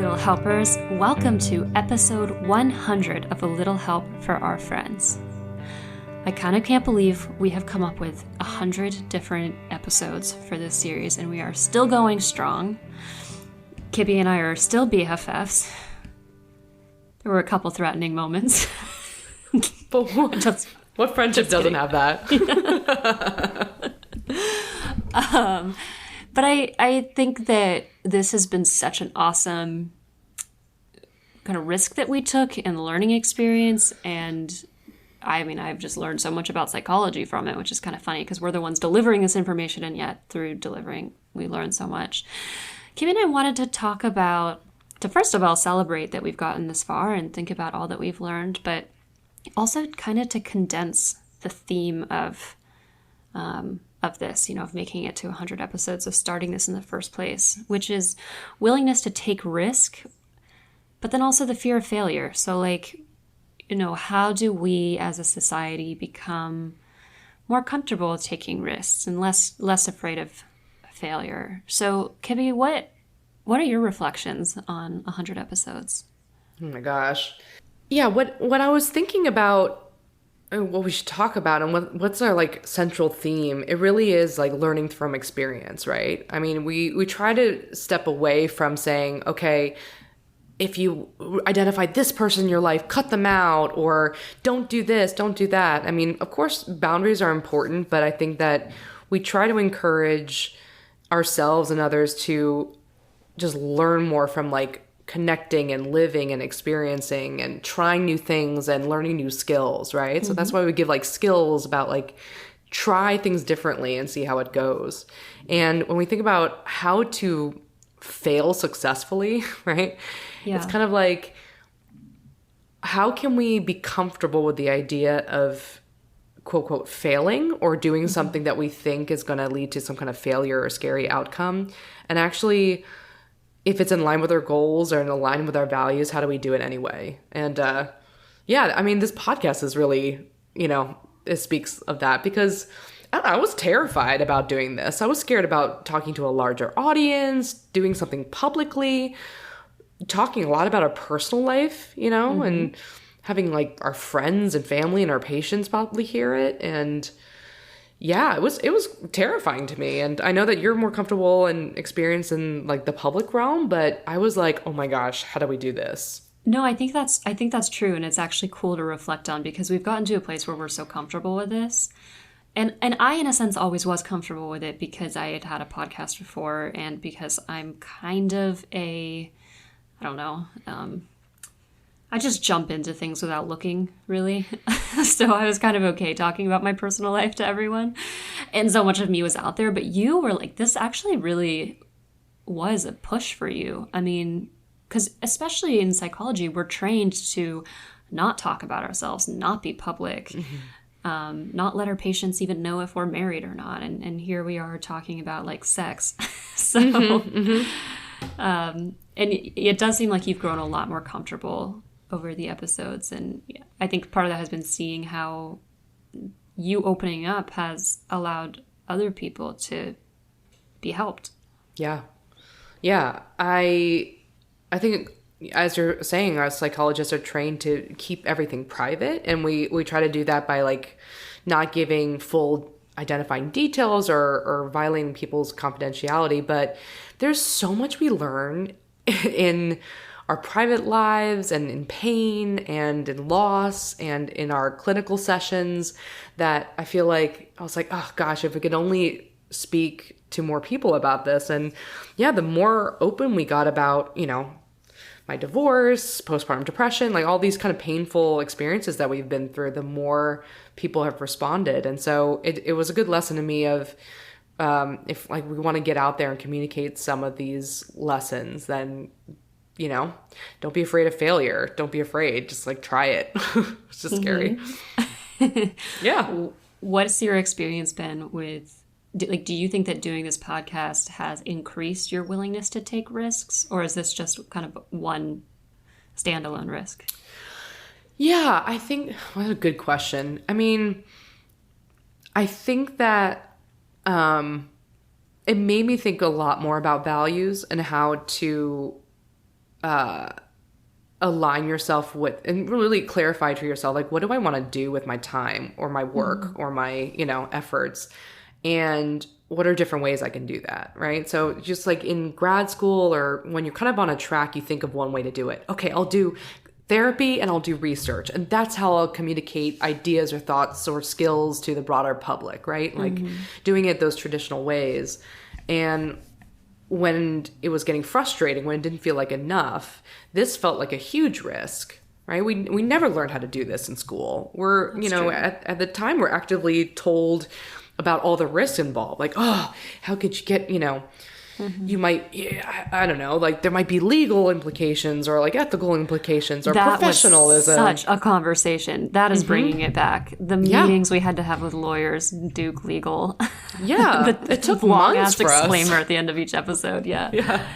Little Helpers. Welcome to episode 100 of A Little Help for Our Friends. I kind of can't believe we have come up with 100 different episodes for this series, and we are still going strong. Kibby and I are still BFFs. There were a couple threatening moments. But what friendship doesn't have that? But I think that this has been such an awesome kind of risk that we took and learning experience. And I mean, I've just learned so much about psychology from it, which is kind of funny because we're the ones delivering this information. And yet through delivering, we learn so much. Kim and I wanted to talk about, to first of all, celebrate that we've gotten this far and think about all that we've learned, but also kind of to condense the theme of this, of making it to 100 episodes, of starting this in the first place, which is willingness to take risk, but then also the fear of failure. So how do we as a society become more comfortable with taking risks and less afraid of failure? So Kibby, what are your reflections on 100 episodes? Oh my gosh. Yeah, what I was thinking about, what we should talk about and what's our central theme, it really is learning from experience, right? I mean, we try to step away from saying, okay, if you identify this person in your life, cut them out, or don't do this, don't do that. I mean, of course, boundaries are important, but I think that we try to encourage ourselves and others to just learn more from connecting and living and experiencing and trying new things and learning new skills, right? Mm-hmm. So that's why we give skills about try things differently and see how it goes. And when we think about how to fail successfully, right? Yeah. It's kind of how can we be comfortable with the idea of quote, quote, failing or doing something that we think is going to lead to some kind of failure or scary outcome, and actually, if it's in line with our goals or in line with our values, how do we do it anyway? And I mean, this podcast is really, it speaks of that because I was terrified about doing this. I was scared about talking to a larger audience, doing something publicly, talking a lot about our personal life, mm-hmm. and having our friends and family and our patients probably hear it. And yeah, it was terrifying to me. And I know that you're more comfortable and experienced in the public realm, but I was oh my gosh, how do we do this? No, I think that's true. And it's actually cool to reflect on because we've gotten to a place where we're so comfortable with this. And I, in a sense, always was comfortable with it because I had a podcast before and because I'm kind of I don't know, I just jump into things without looking, really. So I was kind of okay talking about my personal life to everyone. And so much of me was out there. But you were this actually really was a push for you. I mean, because especially in psychology, we're trained to not talk about ourselves, not be public, mm-hmm. Not let our patients even know if we're married or not. And here we are talking about sex. So, mm-hmm, mm-hmm. And it does seem like you've grown a lot more comfortable over the episodes, and I think part of that has been seeing how you opening up has allowed other people to be helped. Yeah. I think, as you're saying, our psychologists are trained to keep everything private, and we try to do that by not giving full identifying details or violating people's confidentiality. But there's so much we learn in our private lives and in pain and in loss and in our clinical sessions that I feel I was oh gosh, if we could only speak to more people about this. And yeah, the more open we got about, my divorce, postpartum depression, all these kind of painful experiences that we've been through, the more people have responded. And so it was a good lesson to me of if we want to get out there and communicate some of these lessons, then don't be afraid of failure. Don't be afraid. Just try it. It's just scary. Yeah. What's your experience been with, do you think that doing this podcast has increased your willingness to take risks? Or is this just kind of one standalone risk? Yeah, I think, that's a good question. I mean, I think that it made me think a lot more about values and how to align yourself with and really clarify to yourself, like, what do I want to do with my time or my work or my, efforts? And what are different ways I can do that, right? So just like in grad school or when you're kind of on a track, you think of one way to do it. Okay, I'll do therapy and I'll do research. And that's how I'll communicate ideas or thoughts or skills to the broader public, right? Like doing it those traditional ways. And when it was getting frustrating, when it didn't feel like enough, this felt like a huge risk, right? We never learned how to do this in school. We're, at the time, we're actively told about all the risks involved. Like, oh, how could you get, you might, I don't know, like there might be legal implications or like ethical implications or that professionalism. Was such a conversation. That is bringing it back. The meetings we had to have with lawyers, Duke Legal. Yeah, it took months for us. Disclaimer at the end of each episode. Yeah,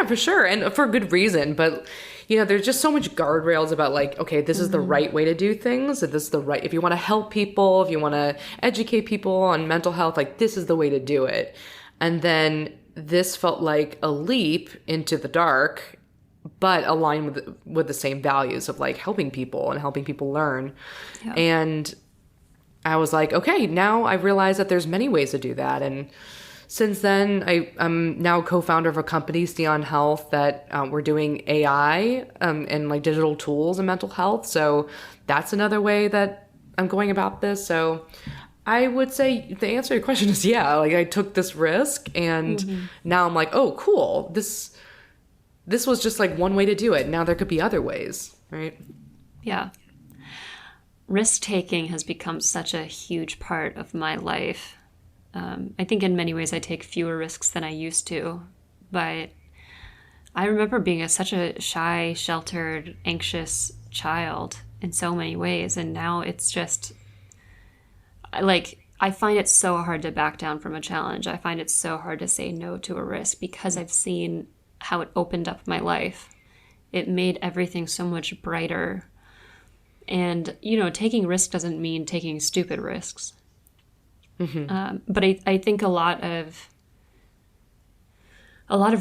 for sure, and for good reason. But there's just so much guardrails about like, okay, this is the right way to do things. This is the right. If you want to help people, if you want to educate people on mental health, like this is the way to do it. And then this felt like a leap into the dark, but aligned with the same values of like helping people and helping people learn. Yeah. And I was like, okay, now I realize that there's many ways to do that. And since then, I'm now co-founder of a company, Steon Health, that we're doing AI and like digital tools in mental health. So that's another way that I'm going about this. So I would say the answer to your question is yeah. Like I took this risk and now I'm like, oh, cool. This was just like one way to do it. Now there could be other ways, right? Yeah. Risk-taking has become such a huge part of my life. I think in many ways I take fewer risks than I used to, but I remember being such a shy, sheltered, anxious child in so many ways, and now it's just like I find it so hard to back down from a challenge. I find it so hard to say no to a risk because I've seen how it opened up my life. It made everything so much brighter. And, taking risks doesn't mean taking stupid risks. But I think a lot of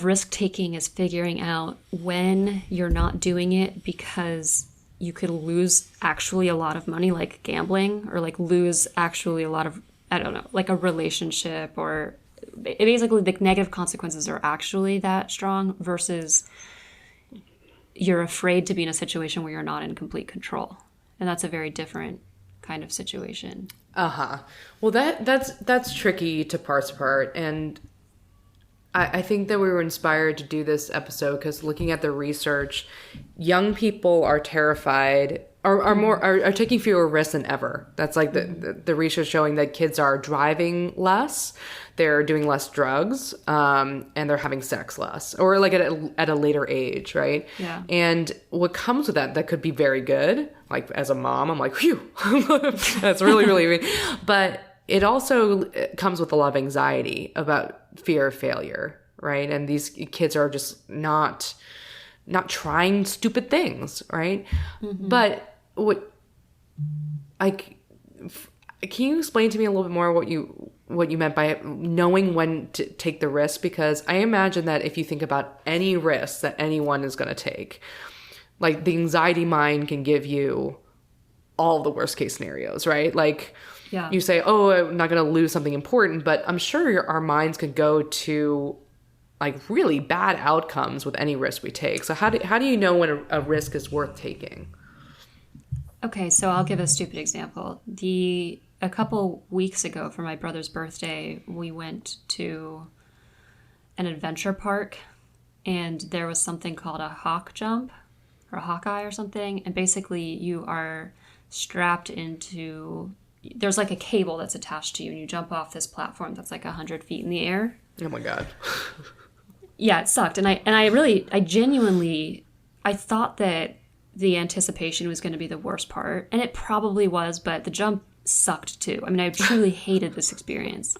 risk taking is figuring out when you're not doing it because you could lose actually a lot of money, like gambling, or like lose actually a lot of, I don't know, like a relationship, or basically the negative consequences are actually that strong versus you're afraid to be in a situation where you're not in complete control. And that's a very different kind of situation. Well, that's tricky to parse apart. And I think that we were inspired to do this episode because looking at the research, young people are terrified, are taking fewer risks than ever. That's like the research showing that kids are driving less, they're doing less drugs, and they're having sex less, or like at a later age, right? Yeah. And what comes with that could be very good. Like as a mom, I'm like, phew, that's really, really, but it also comes with a lot of anxiety about fear of failure, right? And these kids are just not trying stupid things, right? But can you explain to me a little bit more what you meant by knowing when to take the risk? Because I imagine that if you think about any risk that anyone is going to take, like the anxiety mind can give you all the worst case scenarios, right? Like you say, oh, I'm not going to lose something important, but I'm sure our minds could go to like really bad outcomes with any risk we take. So how do you know when a risk is worth taking? Okay, so I'll give a stupid example. A couple weeks ago for my brother's birthday, we went to an adventure park, and there was something called a hawk jump or a hawkeye or something. And basically you are strapped into, there's like a cable that's attached to you, and you jump off this platform that's like 100 feet in the air. Oh my God. Yeah, it sucked. And I genuinely thought that the anticipation was going to be the worst part. And it probably was, but the jump sucked too. I mean, I truly hated this experience.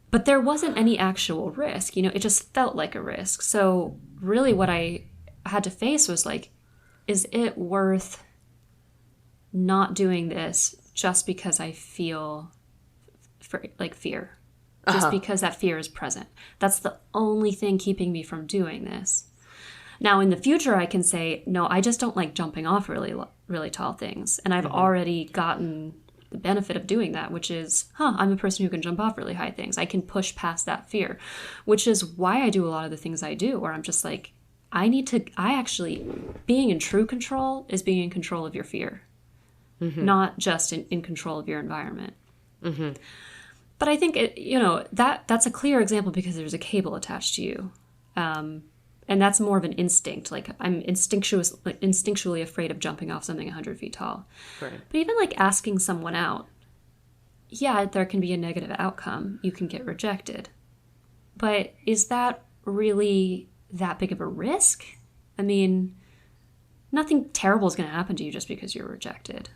But there wasn't any actual risk. It just felt like a risk. So really what I had to face was like, is it worth not doing this just because I feel fear? Just because that fear is present. That's the only thing keeping me from doing this. Now, in the future, I can say, no, I just don't like jumping off really, really tall things. And I've already gotten the benefit of doing that, which is, I'm a person who can jump off really high things. I can push past that fear, which is why I do a lot of the things I do, where I'm just like, being in true control is being in control of your fear, not just in control of your environment. But I think, that's a clear example because there's a cable attached to you. And that's more of an instinct. Like, I'm instinctually afraid of jumping off something 100 feet tall. Right. But even like asking someone out, yeah, there can be a negative outcome. You can get rejected. But is that really that big of a risk? I mean, nothing terrible is going to happen to you just because you're rejected.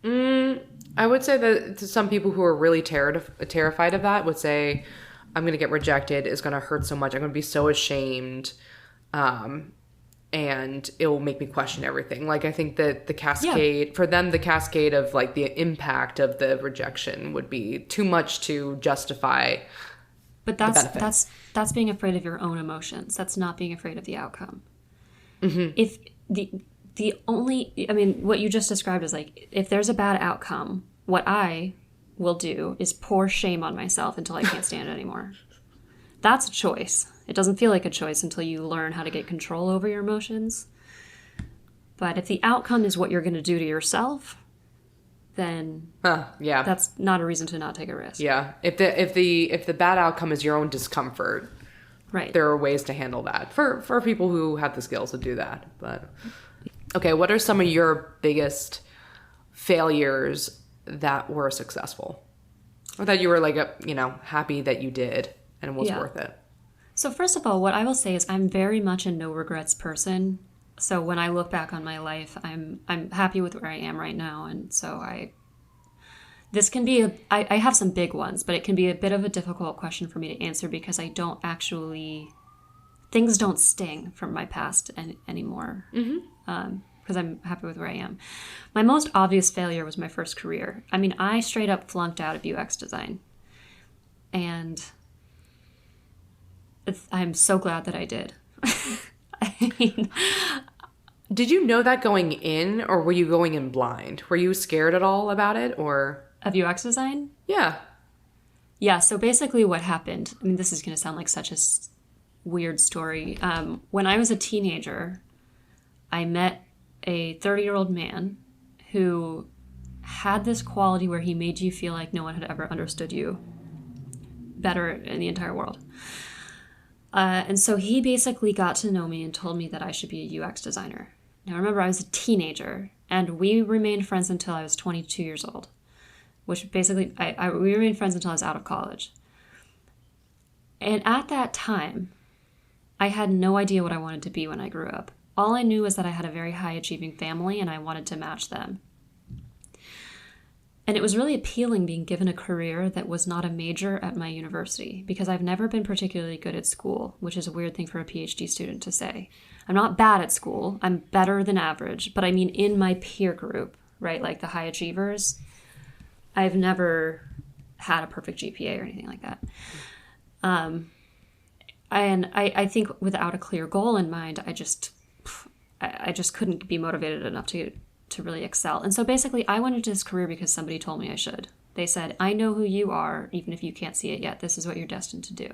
I would say that to some people who are really terrified of that would say, I'm going to get rejected. It's going to hurt so much. I'm going to be so ashamed. And it will make me question everything. Like, I think that the cascade, for them, the cascade of like the impact of the rejection would be too much to justify. But that's being afraid of your own emotions. That's not being afraid of the outcome. If what you just described is like, if there's a bad outcome, what I will do is pour shame on myself until I can't stand it anymore. That's a choice. It doesn't feel like a choice until you learn how to get control over your emotions. But if the outcome is what you're going to do to yourself, then that's not a reason to not take a risk. Yeah. If the bad outcome is your own discomfort, right, there are ways to handle that for people who have the skills to do that. But okay, what are some of your biggest failures that were successful, or that you were like happy that you did and it was worth it? So first of all, what I will say is I'm very much a no regrets person. So when I look back on my life, I'm happy with where I am right now. And so I have some big ones, but it can be a bit of a difficult question for me to answer because things don't sting from my past anymore. Because I'm happy with where I am. My most obvious failure was my first career. I mean, I straight up flunked out of UX design. And I'm so glad that I did. I mean, did you know that going in, or were you going in blind? Were you scared at all about it, or? Of UX design? Yeah. Yeah, so basically what happened, I mean, this is going to sound like such a weird story. When I was a teenager, I met a 30-year-old man who had this quality where he made you feel like no one had ever understood you better in the entire world. And so he basically got to know me and told me that I should be a UX designer. Now remember, I was a teenager, and we remained friends until I was 22 years old, which basically, we remained friends until I was out of college. And at that time, I had no idea what I wanted to be when I grew up. All I knew was that I had a very high-achieving family, and I wanted to match them. And it was really appealing being given a career that was not a major at my university, because I've never been particularly good at school, which is a weird thing for a PhD student to say. I'm not bad at school. I'm better than average. But I mean, in my peer group, right, like the high achievers, I've never had a perfect GPA or anything like that. And I think without a clear goal in mind, I just couldn't be motivated enough to really excel. And so basically I went into this career because somebody told me I should. They said, I know who you are, even if you can't see it yet. This is what you're destined to do.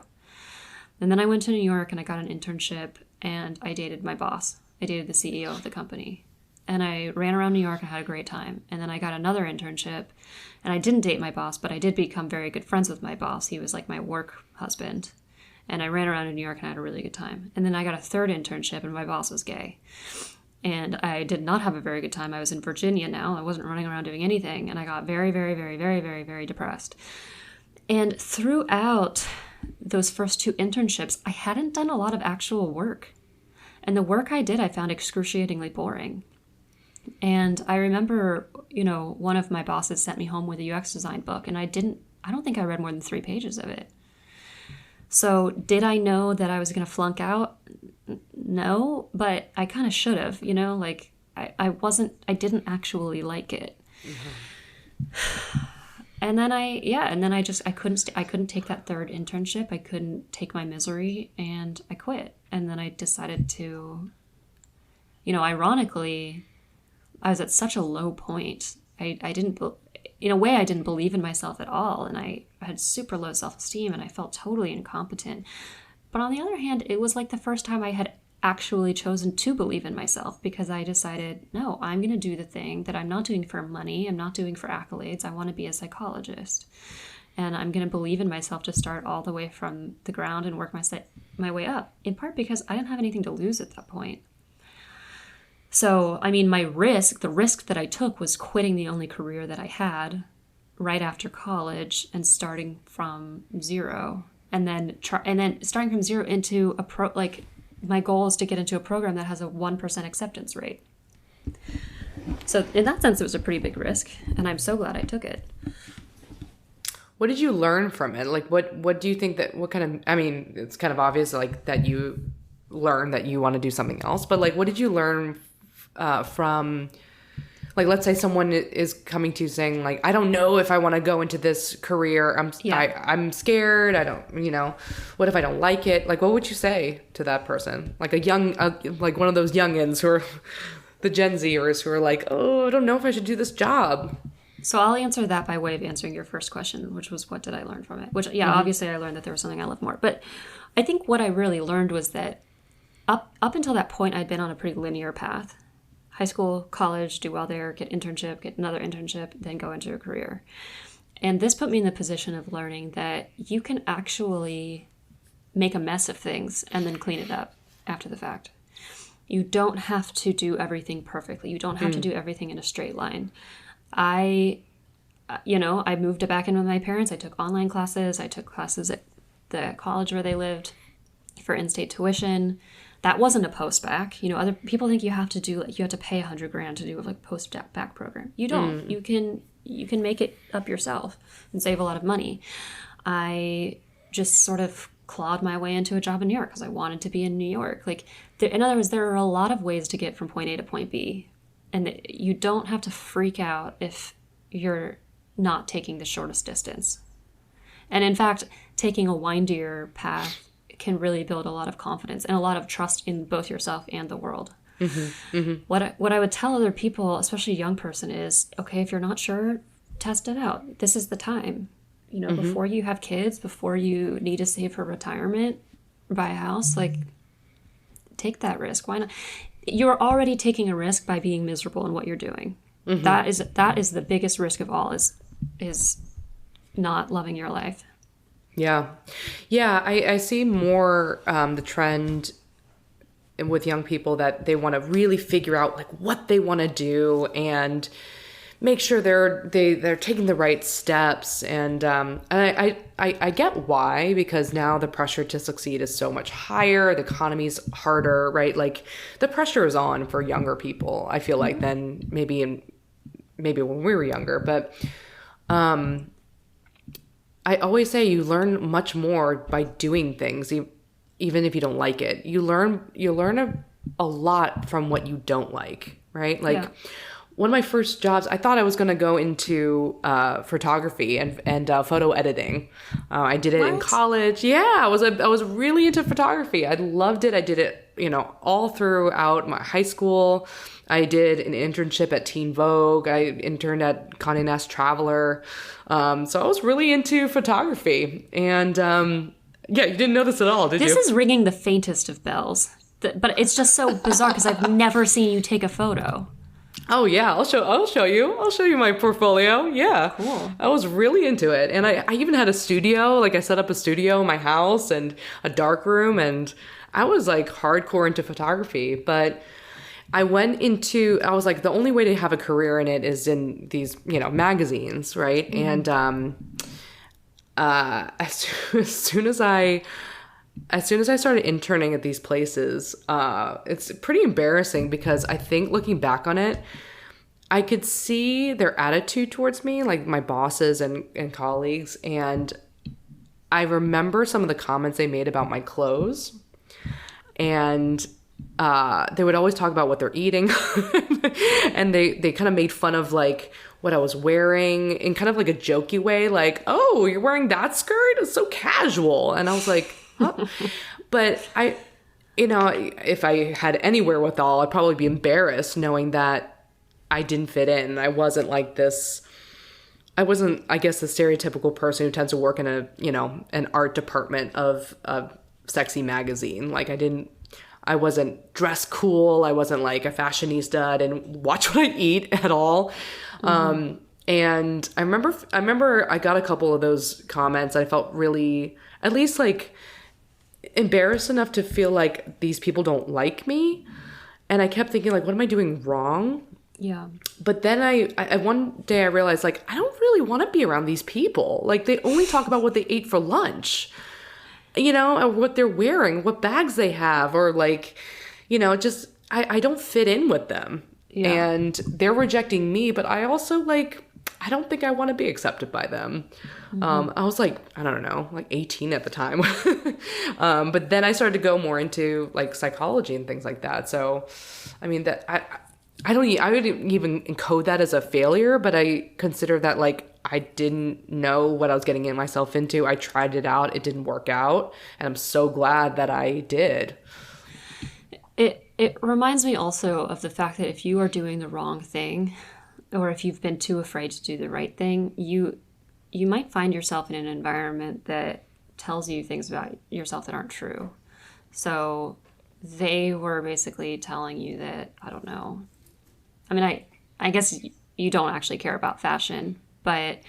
And then I went to New York and I got an internship and I dated my boss. I dated the CEO of the company. And I ran around New York and had a great time. And then I got another internship and I didn't date my boss, but I did become very good friends with my boss. He was like my work husband. And I ran around in New York and I had a really good time. And then I got a third internship and my boss was gay. And I did not have a very good time. I was in Virginia now. I wasn't running around doing anything. And I got very, very, very, very, very, very depressed. And throughout those first two internships, I hadn't done a lot of actual work. And the work I did, I found excruciatingly boring. And I remember, one of my bosses sent me home with a UX design book. And I don't think I read more than 3 pages of it. So did I know that I was going to flunk out? No, but I kind of should have, I didn't actually like it. Mm-hmm. And then I couldn't take that third internship. I couldn't take my misery, and I quit. And then I decided to, ironically, I was at such a low point. I didn't, in a way, I didn't believe in myself at all. And I had super low self-esteem, and I felt totally incompetent. But on the other hand, it was like the first time I had actually chosen to believe in myself, because I decided, no, I'm going to do the thing that I'm not doing for money. I'm not doing for accolades. I want to be a psychologist. And I'm going to believe in myself to start all the way from the ground and work my way up, in part because I didn't have anything to lose at that point. So, I mean, the risk that I took was quitting the only career that I had right after college and starting from zero. And then starting from zero into my goal is to get into a program that has a 1% acceptance rate. So in that sense, it was a pretty big risk, and I'm so glad I took it. What did you learn from it? Like, what do you think I mean, it's kind of obvious, like, that you learned that you want to do something else, but like, what did you learn from, like, let's say someone is coming to you saying, like, I don't know if I want to go into this career. I'm scared. I don't, what if I don't like it? Like, what would you say to that person? Like like one of those youngins who are the Gen Zers who are like, oh, I don't know if I should do this job. So I'll answer that by way of answering your first question, which was, what did I learn from it? Which, obviously I learned that there was something I loved more. But I think what I really learned was that up until that point, I'd been on a pretty linear path. High school, college, do well there, get internship, get another internship, then go into a career. And this put me in the position of learning that you can actually make a mess of things and then clean it up after the fact. You don't have to do everything perfectly. You don't have to do everything in a straight line. I moved back in with my parents. I took online classes. I took classes at the college where they lived for in-state tuition. That wasn't a post-bac. Other people think you have to pay $100,000 to do a post-bac program. You don't. You can make it up yourself and save a lot of money. I just sort of clawed my way into a job in New York because I wanted to be in New York. In other words, there are a lot of ways to get from point A to point B. And you don't have to freak out if you're not taking the shortest distance. And in fact, taking a windier path can really build a lot of confidence and a lot of trust in both yourself and the world. Mm-hmm, mm-hmm. What I would tell other people, especially a young person, is, okay, if you're not sure, test it out. This is the time. Before you have kids, before you need to save for retirement, buy a house, take that risk. Why not? You're already taking a risk by being miserable in what you're doing. Mm-hmm. That is the biggest risk of all, is not loving your life. Yeah. I see more the trend with young people that they want to really figure out what they want to do and make sure they're taking the right steps. And I get why, because now the pressure to succeed is so much higher. The economy's harder, right? The pressure is on for younger people, I feel like, than maybe when we were younger. But I always say you learn much more by doing things, even if you don't like it. You learn a lot from what you don't like, right? One of my first jobs, I thought I was going to go into photography and photo editing. I did it in college. Yeah, I was really into photography. I loved it. I did it, all throughout my high school. I did an internship at Teen Vogue. I interned at Condé Nast Traveler. So I was really into photography. And you didn't know this at all, did you? This is ringing the faintest of bells. But it's just so bizarre because I've never seen you take a photo. Oh yeah, I'll show you. I'll show you my portfolio. Yeah. Cool. I was really into it. And I even had a studio. I set up a studio in my house and a dark room, and I was hardcore into photography. But I was the only way to have a career in it is in these, magazines, right? Mm-hmm. And as soon as I started interning at these places, it's pretty embarrassing because I think looking back on it, I could see their attitude towards me, my bosses and colleagues. And I remember some of the comments they made about my clothes. And they would always talk about what they're eating. And they kind of made fun of what I was wearing in kind of like a jokey way, like, oh, you're wearing that skirt? It's so casual. And I was like, huh? But if I had any wherewithal, I'd probably be embarrassed knowing that I didn't fit in. I wasn't like this. I wasn't, I guess, the stereotypical person who tends to work in an art department of a sexy magazine. Like I wasn't dressed cool. I wasn't like a fashionista. I didn't watch what I eat at all. Mm-hmm. And I remember I got a couple of those comments. I felt really, at least like embarrassed enough to feel like these people don't like me. And I kept thinking like, what am I doing wrong? Yeah. But then I one day I realized like, I don't really want to be around these people. Like they only talk about what they ate for lunch, or what they're wearing, what bags they have, or like, just, I don't fit in with them. Yeah. And they're rejecting me, but I also like, I don't think I want to be accepted by them. Mm-hmm. I was like, I don't know, like 18 at the time. But then I started to go more into like psychology and things like that. So, I mean, that I wouldn't even encode that as a failure, but I consider that like I didn't know what I was getting myself into. I tried it out. It didn't work out. And I'm so glad that I did. It reminds me also of the fact that if you are doing the wrong thing, or if you've been too afraid to do the right thing, you might find yourself in an environment that tells you things about yourself that aren't true. So they were basically telling you that, I don't know. I mean, I guess you don't actually care about fashion, but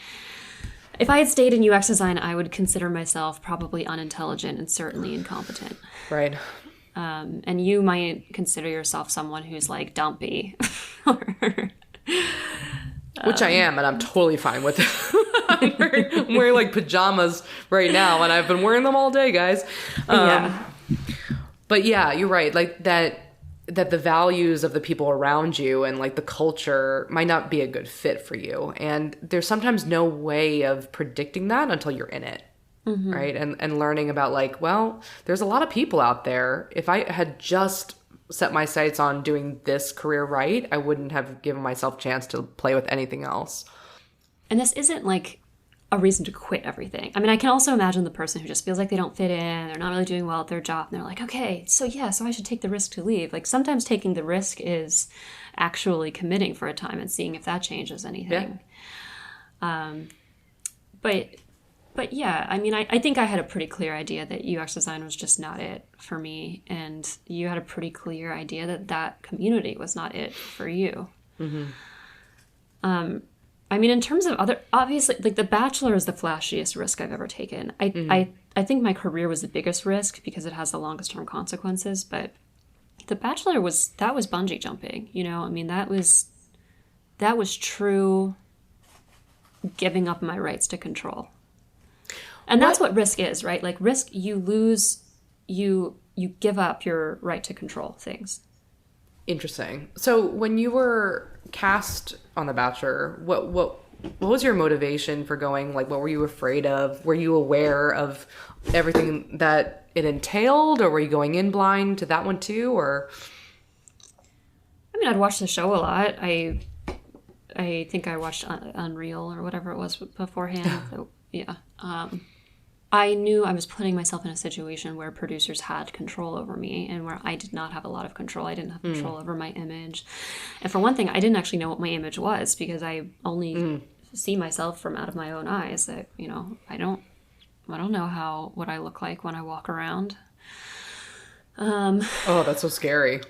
if I had stayed in UX design, I would consider myself probably unintelligent and certainly incompetent. Right. And you might consider yourself someone who's like dumpy. Which I am, and I'm totally fine with it. I'm wearing like pajamas right now, and I've been wearing them all day, guys. Yeah. But yeah, you're right. Like that the values of the people around you and like the culture might not be a good fit for you. And there's sometimes no way of predicting that until you're in it. Mm-hmm. Right. And learning about like, well, there's a lot of people out there. If I had just set my sights on doing this career right, I wouldn't have given myself a chance to play with anything else. And this isn't like a reason to quit everything. I mean, I can also imagine the person who just feels like they don't fit in, they're not really doing well at their job, and they're like, okay, so I should take the risk to leave. Like sometimes taking the risk is actually committing for a time and seeing if that changes anything. Yeah. But yeah, I mean, I think I had a pretty clear idea that UX design was just not it for me. And you had a pretty clear idea that that community was not it for you. Mm-hmm. I mean, in terms of obviously, like The Bachelor is the flashiest risk I've ever taken. I think my career was the biggest risk because it has the longest term consequences. But The Bachelor was bungee jumping. I mean, that was true giving up my rights to control. And that's what risk is, right? Like risk, you lose, you give up your right to control things. Interesting. So when you were cast on The Bachelor, what was your motivation for going? Like, what were you afraid of? Were you aware of everything that it entailed, or were you going in blind to that one too? Or I mean, I'd watched the show a lot. I think I watched Unreal or whatever it was beforehand. So, yeah. I knew I was putting myself in a situation where producers had control over me and where I did not have a lot of control. I didn't have control over my image. And for one thing, I didn't actually know what my image was because I only see myself from out of my own eyes. That, I don't know what I look like when I walk around. Oh, that's so scary.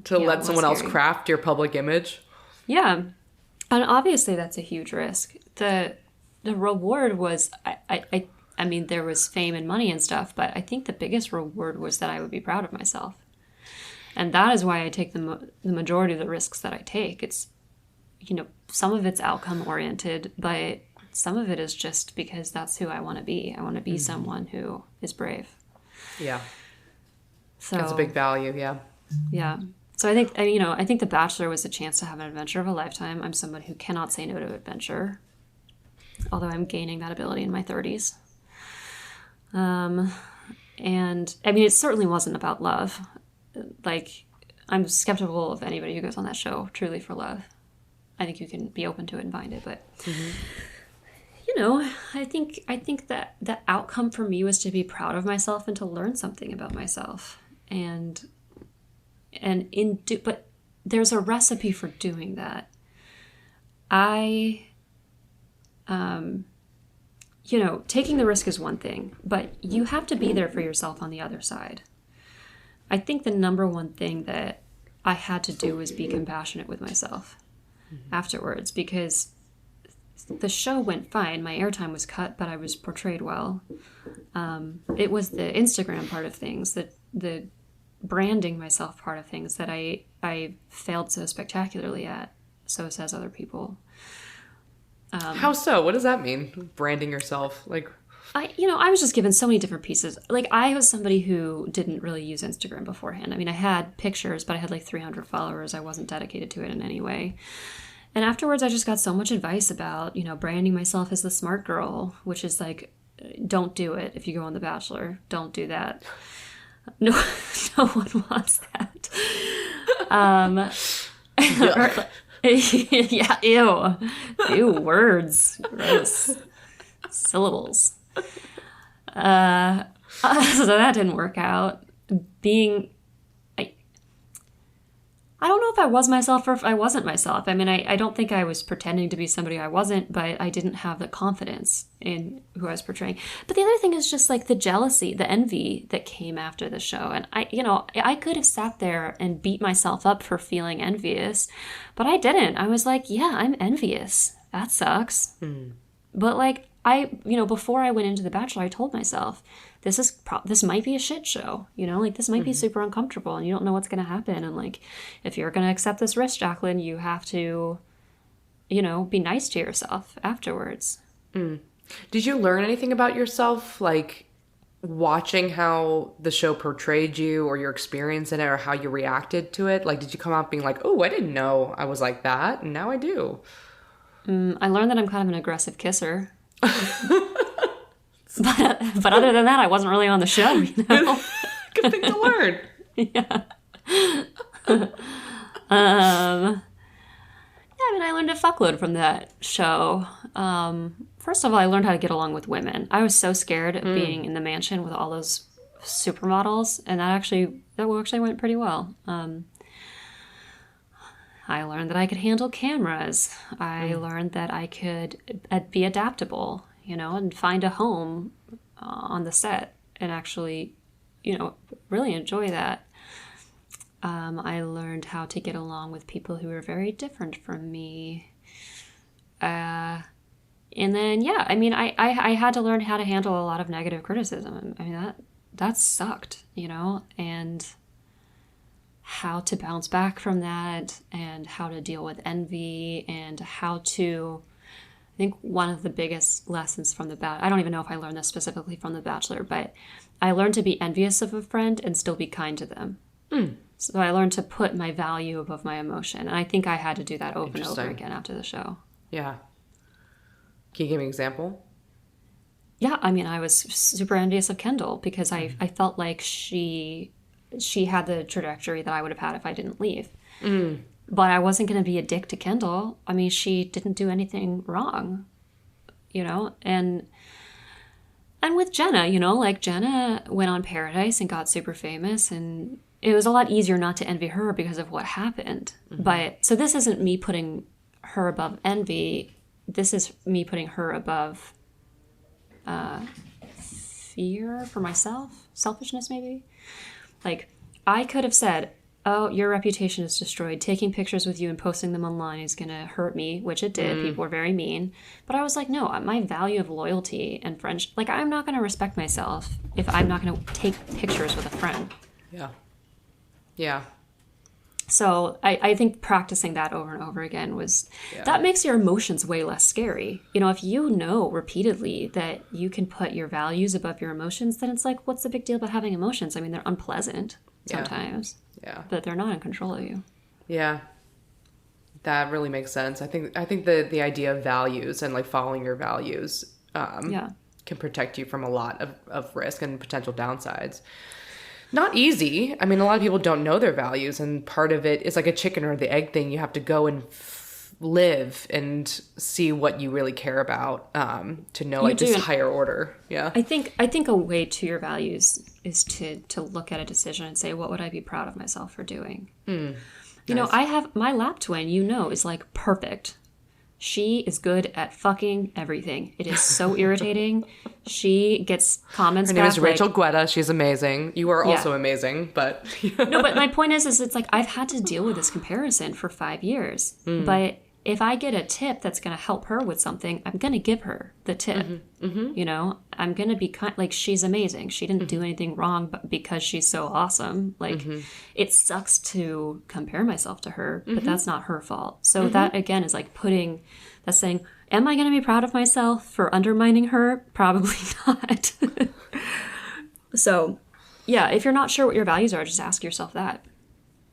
To let someone else craft your public image. Yeah. And obviously that's a huge risk. The reward was, I mean, there was fame and money and stuff, but I think the biggest reward was that I would be proud of myself. And that is why I take the majority of the risks that I take. It's, some of it's outcome oriented, but some of it is just because that's who I want to be. I want to be someone who is brave. Yeah. So that's a big value. Yeah. Yeah. So I think The Bachelor was a chance to have an adventure of a lifetime. I'm someone who cannot say no to adventure, although I'm gaining that ability in my 30s. And I mean, it certainly wasn't about love. Like, I'm skeptical of anybody who goes on that show truly for love. I think you can be open to it and find it. But Mm-hmm. I think that the outcome for me was to be proud of myself and to learn something about myself. But there's a recipe for doing that. Taking the risk is one thing, but you have to be there for yourself on the other side. I think the number one thing that I had to do was be compassionate with myself afterwards, because the show went fine. My airtime was cut, but I was portrayed well. It was the Instagram part of things, the branding myself part of things that I failed so spectacularly at. So says other people. How so? What does that mean? Branding yourself? Like, I was just given so many different pieces. Like, I was somebody who didn't really use Instagram beforehand. I mean, I had pictures, but I had like 300 followers. I wasn't dedicated to it in any way. And afterwards, I just got so much advice about, branding myself as the smart girl, which is like, don't do it if you go on The Bachelor. Don't do that. No, no one wants that. Yeah, ew. Ew, words. Gross. Syllables. So that didn't work out. I don't know if I was myself or if I wasn't myself. I mean, I don't think I was pretending to be somebody I wasn't, but I didn't have the confidence in who I was portraying. But the other thing is just like the jealousy, the envy that came after the show. And I could have sat there and beat myself up for feeling envious, but I didn't. I was like, yeah, I'm envious. That sucks. But like, before I went into The Bachelor, I told myself, this might be a shit show, this might be super uncomfortable and you don't know what's going to happen. And like, if you're going to accept this risk, Jacqueline, you have to, be nice to yourself afterwards. Did you learn anything about yourself, like watching how the show portrayed you or your experience in it or how you reacted to it? Like, did you come out being like, oh, I didn't know I was like that, and now I do? I learned that I'm kind of an aggressive kisser. But other than that, I wasn't really on the show, Good thing to learn. Yeah. I learned a fuckload from that show. First of all, I learned how to get along with women. I was so scared of being in the mansion with all those supermodels, and that actually went pretty well. I learned that I could handle cameras. I learned that I could be adaptable, and find a home on the set and actually, really enjoy that. I learned how to get along with people who were very different from me. And then, I had to learn how to handle a lot of negative criticism. I mean, that sucked, and how to bounce back from that and how to deal with envy and how to... I think one of the biggest lessons from I don't even know if I learned this specifically from The Bachelor, but I learned to be envious of a friend and still be kind to them. So I learned to put my value above my emotion. And I think I had to do that over and over again after the show. Yeah. Can you give me an example? Yeah, I mean, I was super envious of Kendall because I felt like she had the trajectory that I would have had if I didn't leave. But I wasn't going to be a dick to Kendall. I mean, she didn't do anything wrong, and with Jenna, like Jenna went on Paradise and got super famous, and it was a lot easier not to envy her because of what happened. But so this isn't me putting her above envy. This is me putting her above fear for myself, selfishness maybe. Like, I could have said, oh, your reputation is destroyed. Taking pictures with you and posting them online is going to hurt me, which it did. People were very mean. But I was like, no, my value of loyalty and friendship, like, I'm not going to respect myself if I'm not going to take pictures with a friend. Yeah. Yeah. So I think practicing that over and over again that makes your emotions way less scary. If you know repeatedly that you can put your values above your emotions, then it's like, what's the big deal about having emotions? I mean, they're unpleasant sometimes. Yeah. But they're not in control of you. Yeah. That really makes sense. I think the idea of values and like following your values can protect you from a lot of risk and potential downsides. Not easy. I mean, a lot of people don't know their values, and part of it is like a chicken or the egg thing. You have to go and live and see what you really care about, to know like this higher order. Yeah. I think a way to your values is to look at a decision and say, what would I be proud of myself for doing? You know, I have my lap twin, is like perfect. She is good at fucking everything. It is so irritating. She gets comments back. Her name is Rachel Guetta. She's amazing. You are also amazing, but... No, but my point is it's like I've had to deal with this comparison for 5 years. But if I get a tip that's going to help her with something, I'm going to give her the tip. You know, I'm going to be like, she's amazing. She didn't do anything wrong, but because she's so awesome. Like, it sucks to compare myself to her, but that's not her fault. So that, again, is like that's saying, am I going to be proud of myself for undermining her? Probably not. So, yeah, if you're not sure what your values are, just ask yourself that.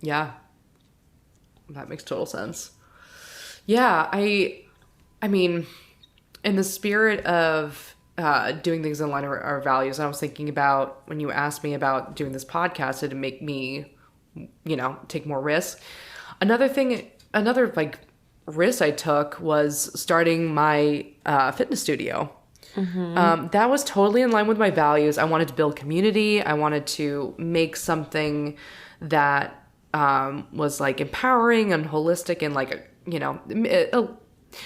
Yeah. That makes total sense. Yeah, I mean, in the spirit of doing things in line with our values, I was thinking about when you asked me about doing this podcast, to make me, take more risks. Another like risk I took was starting my fitness studio. That was totally in line with my values. I wanted to build community. I wanted to make something that was like empowering and holistic and like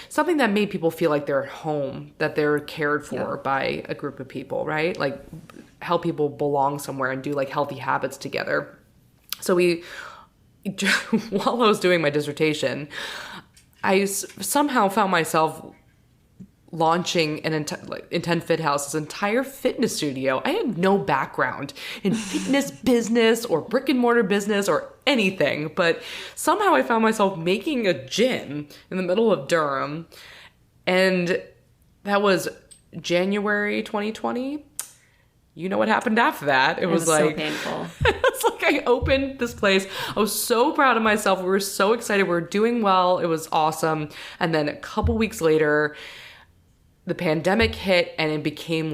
something that made people feel like they're at home, that they're cared for by a group of people, right? Like help people belong somewhere and do like healthy habits together. So while I was doing my dissertation, I somehow found myself launching Intent Fit House, this entire fitness studio. I had no background in fitness business or brick and mortar business or anything, but somehow I found myself making a gym in the middle of Durham, and that was January 2020. You know what happened after that? It was like so painful. It's like I opened this place. I was so proud of myself. We were so excited. We were doing well. It was awesome. And then a couple weeks later, the pandemic hit, and it became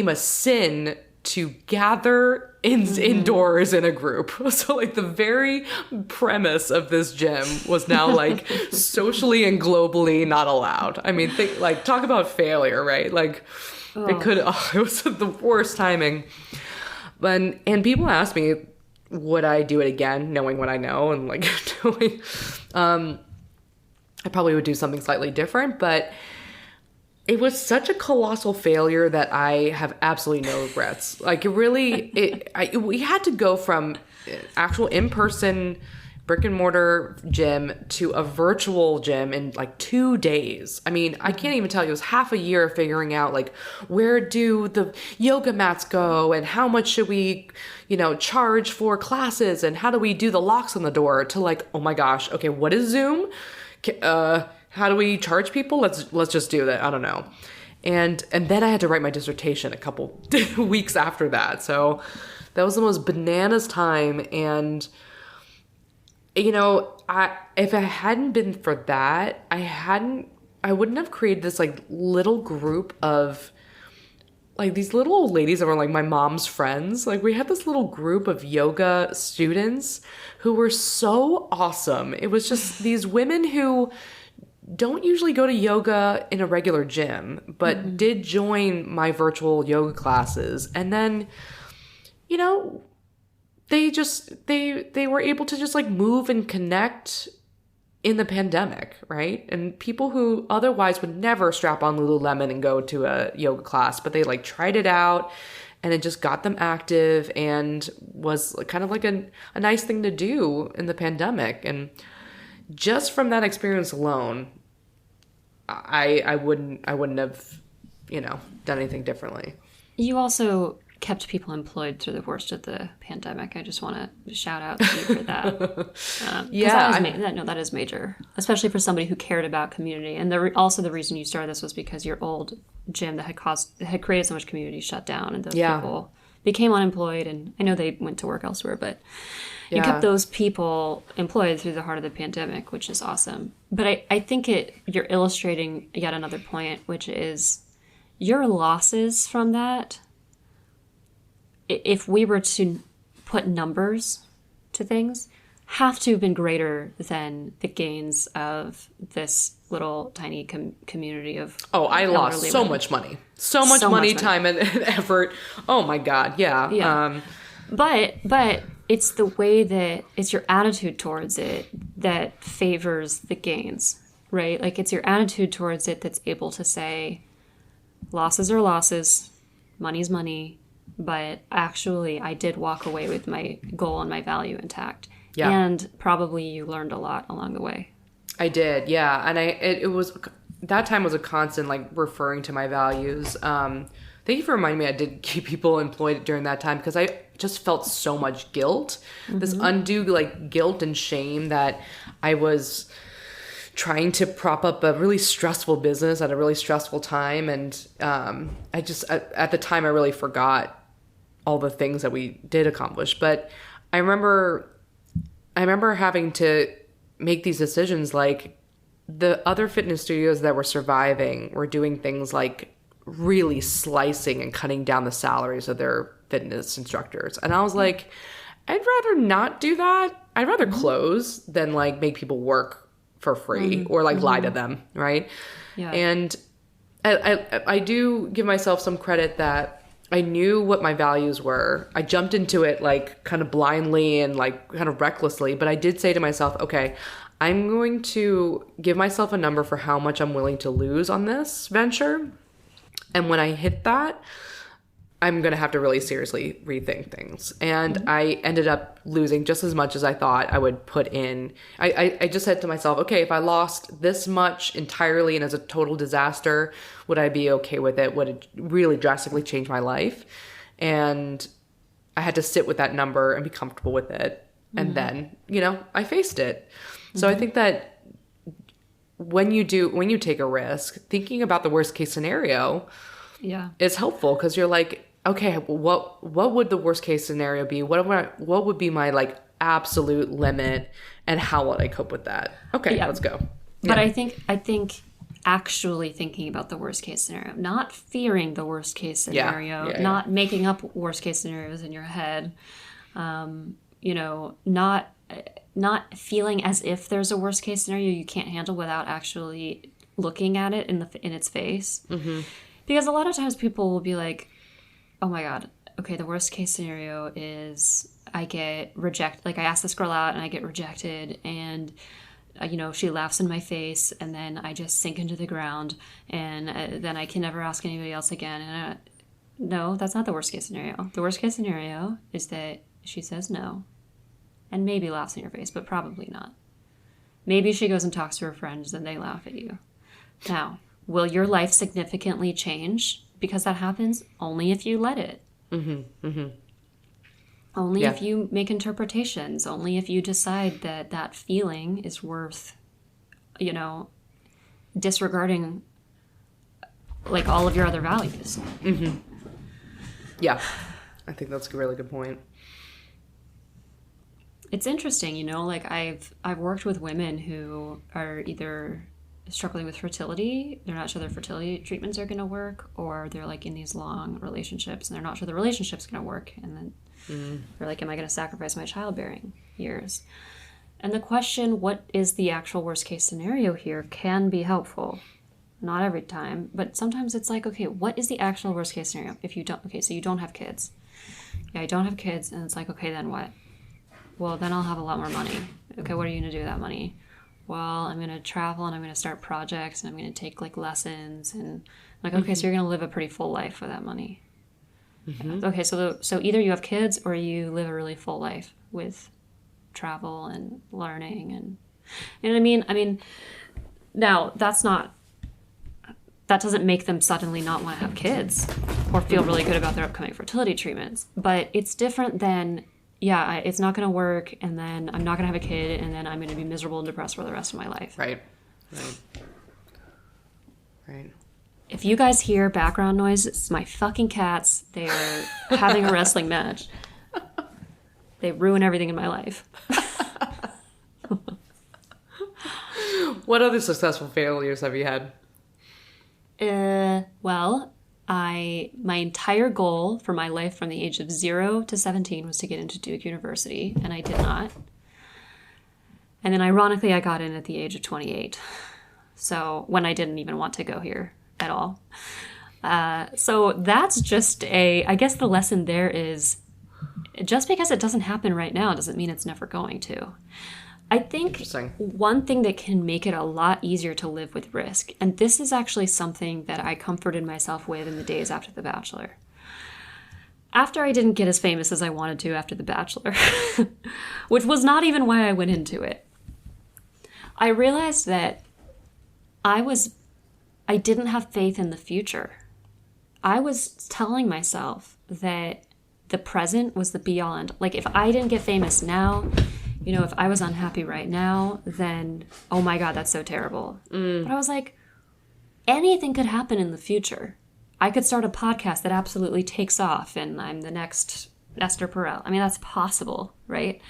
a sin to gather indoors in a group. So like the very premise of this gym was now like socially and globally not allowed. I mean, talk about failure, right? Like it was the worst timing. And people ask me, would I do it again, knowing what I know and like doing, I probably would do something slightly different, but it was such a colossal failure that I have absolutely no regrets. Like we had to go from actual in-person brick and mortar gym to a virtual gym in like 2 days. I mean, I can't even tell you, it was half a year figuring out like where do the yoga mats go and how much should we, charge for classes and how do we do the locks on the door, to like, oh my gosh, okay, what is Zoom? How do we charge people? Let's just do that. I don't know. And then I had to write my dissertation a couple weeks after that. So that was the most bananas time. And, if I hadn't been for that, I wouldn't have created this like little group of like these little old ladies that were like my mom's friends. Like we had this little group of yoga students who were so awesome. It was just these women who don't usually go to yoga in a regular gym, but did join my virtual yoga classes. And then, they were able to just like move and connect in the pandemic, right? And people who otherwise would never strap on Lululemon and go to a yoga class, but they like tried it out and it just got them active and was kind of like a nice thing to do in the pandemic. And just from that experience alone, I wouldn't have, done anything differently. You also kept people employed through the worst of the pandemic. I just want to shout out to you for that. That is major, especially for somebody who cared about community. And also the reason you started this was because your old gym that had created so much community shut down, and those people became unemployed. And I know they went to work elsewhere, but you kept those people employed through the heart of the pandemic, which is awesome. But I think you're illustrating yet another point, which is your losses from that. If we were to put numbers to things, have to have been greater than the gains of this little tiny community of I lost so women. much money. So much money, time, and effort. Oh my God. Yeah. Yeah. But it's the way that it's your attitude towards it that favors the gains, right? Like it's your attitude towards it that's able to say losses are losses, money's money, but actually I did walk away with my goal and my value intact. Yeah. And probably you learned a lot along the way. I did, yeah. And it was, that time was a constant, like, referring to my values. Thank you for reminding me I did keep people employed during that time, because I just felt so much guilt. This undue, like, guilt and shame that I was trying to prop up a really stressful business at a really stressful time. And I just, at the time, I really forgot all the things that we did accomplish. But I remember having to make these decisions. Like, the other fitness studios that were surviving were doing things like really slicing and cutting down the salaries of their fitness instructors. And I was like, I'd rather not do that. I'd rather close than like make people work for free or like lie to them. Right. Yeah. And I do give myself some credit that I knew what my values were. I jumped into it like kind of blindly and like kind of recklessly, but I did say to myself, okay, I'm going to give myself a number for how much I'm willing to lose on this venture. And when I hit that, I'm going to have to really seriously rethink things. And I ended up losing just as much as I thought I would put in. I just said to myself, okay, if I lost this much entirely and as a total disaster, would I be okay with it? Would it really drastically change my life? And I had to sit with that number and be comfortable with it. And then, I faced it. So I think that when you take a risk, thinking about the worst case scenario is helpful, because you're like, okay, what would the worst case scenario be? What would be my like absolute limit, and how would I cope with that? Okay, let's go. But I think actually thinking about the worst case scenario, not fearing the worst case scenario, not making up worst case scenarios in your head, not feeling as if there's a worst case scenario you can't handle without actually looking at it in its face. Because a lot of times people will be like, oh my God, okay, the worst case scenario is I get rejected. Like, I ask this girl out and I get rejected, and she laughs in my face, and then I just sink into the ground, and then I can never ask anybody else again. And no, that's not the worst case scenario. The worst case scenario is that she says no and maybe laughs in your face, but probably not. Maybe she goes and talks to her friends and they laugh at you. Now, will your life significantly change because that happens? Only if you let it. Only if you make interpretations. Only if you decide that that feeling is worth, disregarding like all of your other values. Yeah, I think that's a really good point. It's interesting, like I've worked with women who are either struggling with fertility, they're not sure their fertility treatments are going to work, or they're like in these long relationships and they're not sure the relationship's going to work, and then they're like, am I going to sacrifice my childbearing years? And the question, what is the actual worst case scenario here, can be helpful. Not every time, but sometimes it's like, okay, what is the actual worst case scenario if you don't, okay, so you don't have kids. Yeah, I don't have kids, and it's like, okay, then what? Well, then I'll have a lot more money. Okay, what are you going to do with that money? Well, I'm going to travel, and I'm going to start projects, and I'm going to take like lessons, and like, okay, so you're going to live a pretty full life with that money. Okay, so either you have kids or you live a really full life with travel and learning, and you know what I mean? I mean, now that doesn't make them suddenly not want to have kids or feel really good about their upcoming fertility treatments. But it's different than, it's not going to work, and then I'm not going to have a kid, and then I'm going to be miserable and depressed for the rest of my life. Right. If you guys hear background noise, it's my fucking cats. They are having a wrestling match. They ruin everything in my life. What other successful failures have you had? Well, my entire goal for my life from the age of 0 to 17 was to get into Duke University, and I did not. And then ironically, I got in at the age of 28. So when I didn't even want to go here at all. So that's just I guess the lesson there is, just because it doesn't happen right now doesn't mean it's never going to. I think one thing that can make it a lot easier to live with risk, and this is actually something that I comforted myself with in the days after The Bachelor. After I didn't get as famous as I wanted to after The Bachelor, which was not even why I went into it, I realized that I didn't have faith in the future. I was telling myself that the present was the be-all end. Like, if I didn't get famous now, if I was unhappy right now, then, oh my God, that's so terrible. But I was like, anything could happen in the future. I could start a podcast that absolutely takes off and I'm the next Esther Perel. I mean, that's possible, right?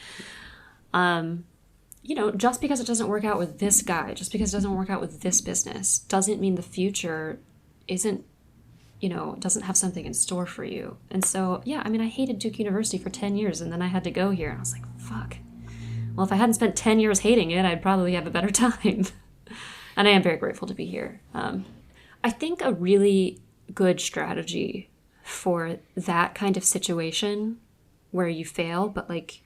Just because it doesn't work out with this guy, just because it doesn't work out with this business, doesn't mean the future doesn't have something in store for you. And so, I hated Duke University for 10 years and then I had to go here and I was like, fuck. Well, if I hadn't spent 10 years hating it, I'd probably have a better time. And I am very grateful to be here. I think a really good strategy for that kind of situation where you fail, but that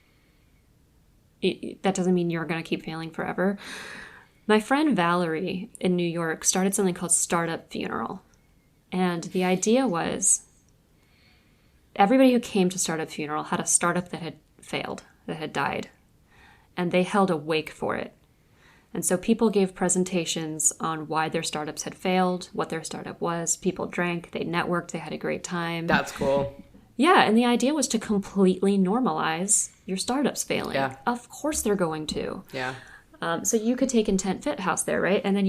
doesn't mean you're going to keep failing forever. My friend Valerie in New York started something called Startup Funeral. And the idea was everybody who came to Startup Funeral had a startup that had failed, that had died. And they held a wake for it. And so people gave presentations on why their startups had failed, what their startup was. People drank, they networked, they had a great time. That's cool. Yeah, and the idea was to completely normalize your startups failing. Yeah. Of course they're going to. Yeah. So you could take Intent Fit House there, right? And then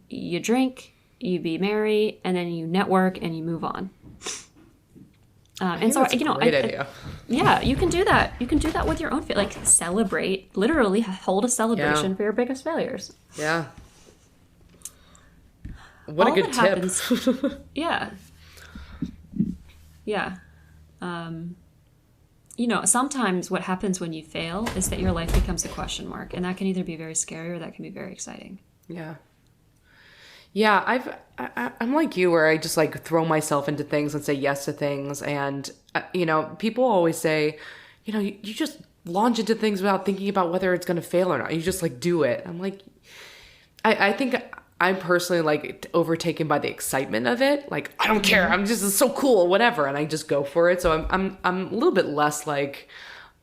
you drink, you be merry, and then you network and you move on. That's a great idea. Yeah, you can do that. You can do that with your own celebrate, literally hold a celebration for your biggest failures. Yeah. What a good tip. Yeah. Sometimes what happens when you fail is that your life becomes a question mark, and that can either be very scary or that can be very exciting. Yeah. Yeah, I'm like you, where I just throw myself into things and say yes to things. And, people always say, you just launch into things without thinking about whether it's going to fail or not. You just do it. I'm like, I think I'm personally overtaken by the excitement of it. I don't care. I'm just, it's so cool, whatever. And I just go for it. So I'm a little bit less like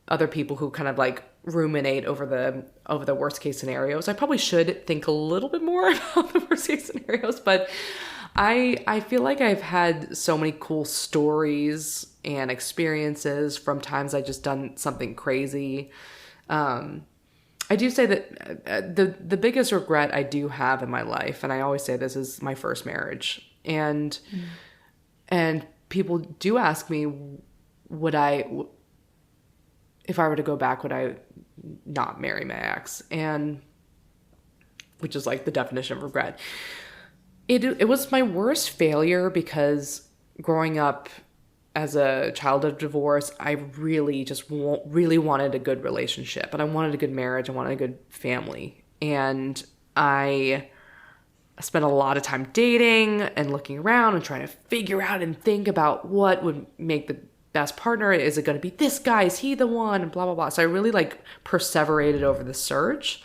other people who kind of ruminate over the worst case scenarios. I probably should think a little bit more about the worst case scenarios, but I feel like I've had so many cool stories and experiences from times I just done something crazy. I do say that the biggest regret I do have in my life, and I always say this, is my first marriage. And people do ask me, if I were to go back, would I not marry my ex? And which is the definition of regret. It was my worst failure because growing up as a child of divorce, I really really wanted a good relationship, and I wanted a good marriage. I wanted a good family. And I spent a lot of time dating and looking around and trying to figure out and think about what would make the best partner. Is it going to be this guy? Is he the one? And blah, blah, blah. So I really perseverated over the search,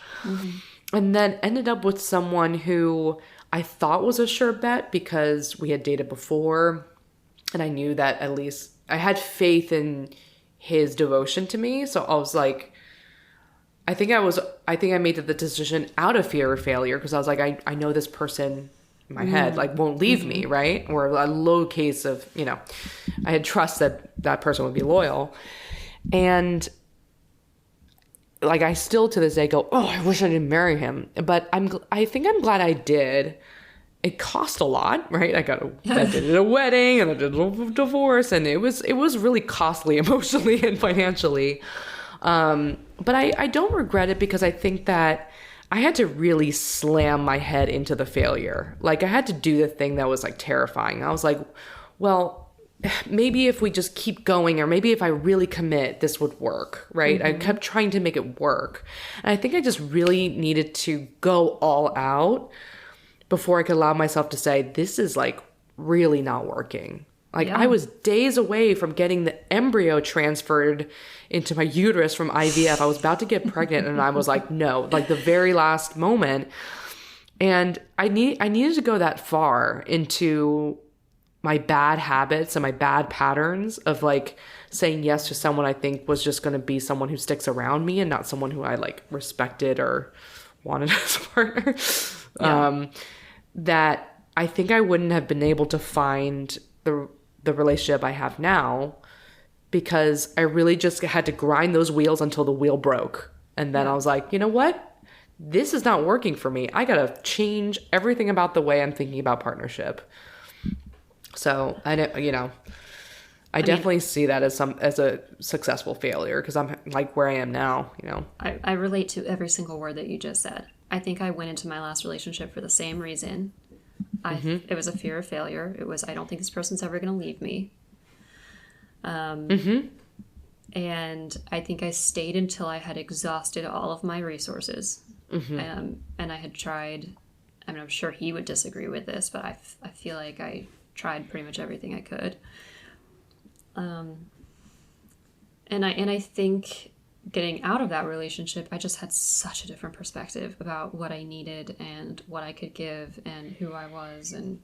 and then ended up with someone who I thought was a sure bet because we had dated before. And I knew that at least I had faith in his devotion to me. So I was like, I think I made the decision out of fear of failure, because I was like, I know this person in my head won't leave me, right? Or a low case of, I had trust that person would be loyal. And I still to this day go, oh, I wish I didn't marry him. But I think I'm glad I did. It cost a lot, right? I did a wedding and I did a divorce, and it was really costly emotionally and financially. But I don't regret it, because I think that I had to really slam my head into the failure. I had to do the thing that was terrifying. I was like, well, maybe if we just keep going, or maybe if I really commit, this would work, right? I kept trying to make it work. And I think I just really needed to go all out before I could allow myself to say, this is like really not working. Like I was days away from getting the embryo transferred into my uterus from IVF. I was about to get pregnant and I was like, no, like the very last moment. And I needed to go that far into my bad habits and my bad patterns of like saying yes to someone I think was just going to be someone who sticks around me and not someone who I like respected or wanted as a partner. That I think I wouldn't have been able to find the relationship I have now, because I really just had to grind those wheels until the wheel broke. And then I was like, you know what? This is not working for me. I got to change everything about the way I'm thinking about partnership. So I definitely see that as a successful failure, because I'm like where I am now, I relate to every single word that you just said. I think I went into my last relationship for the same reason. It was a fear of failure. It was, I don't think this person's ever going to leave me. And I think I stayed until I had exhausted all of my resources. And I had tried, I mean, I'm sure he would disagree with this, but I feel like I tried pretty much everything I could. And I think getting out of that relationship, I just had such a different perspective about what I needed and what I could give and who I was. And,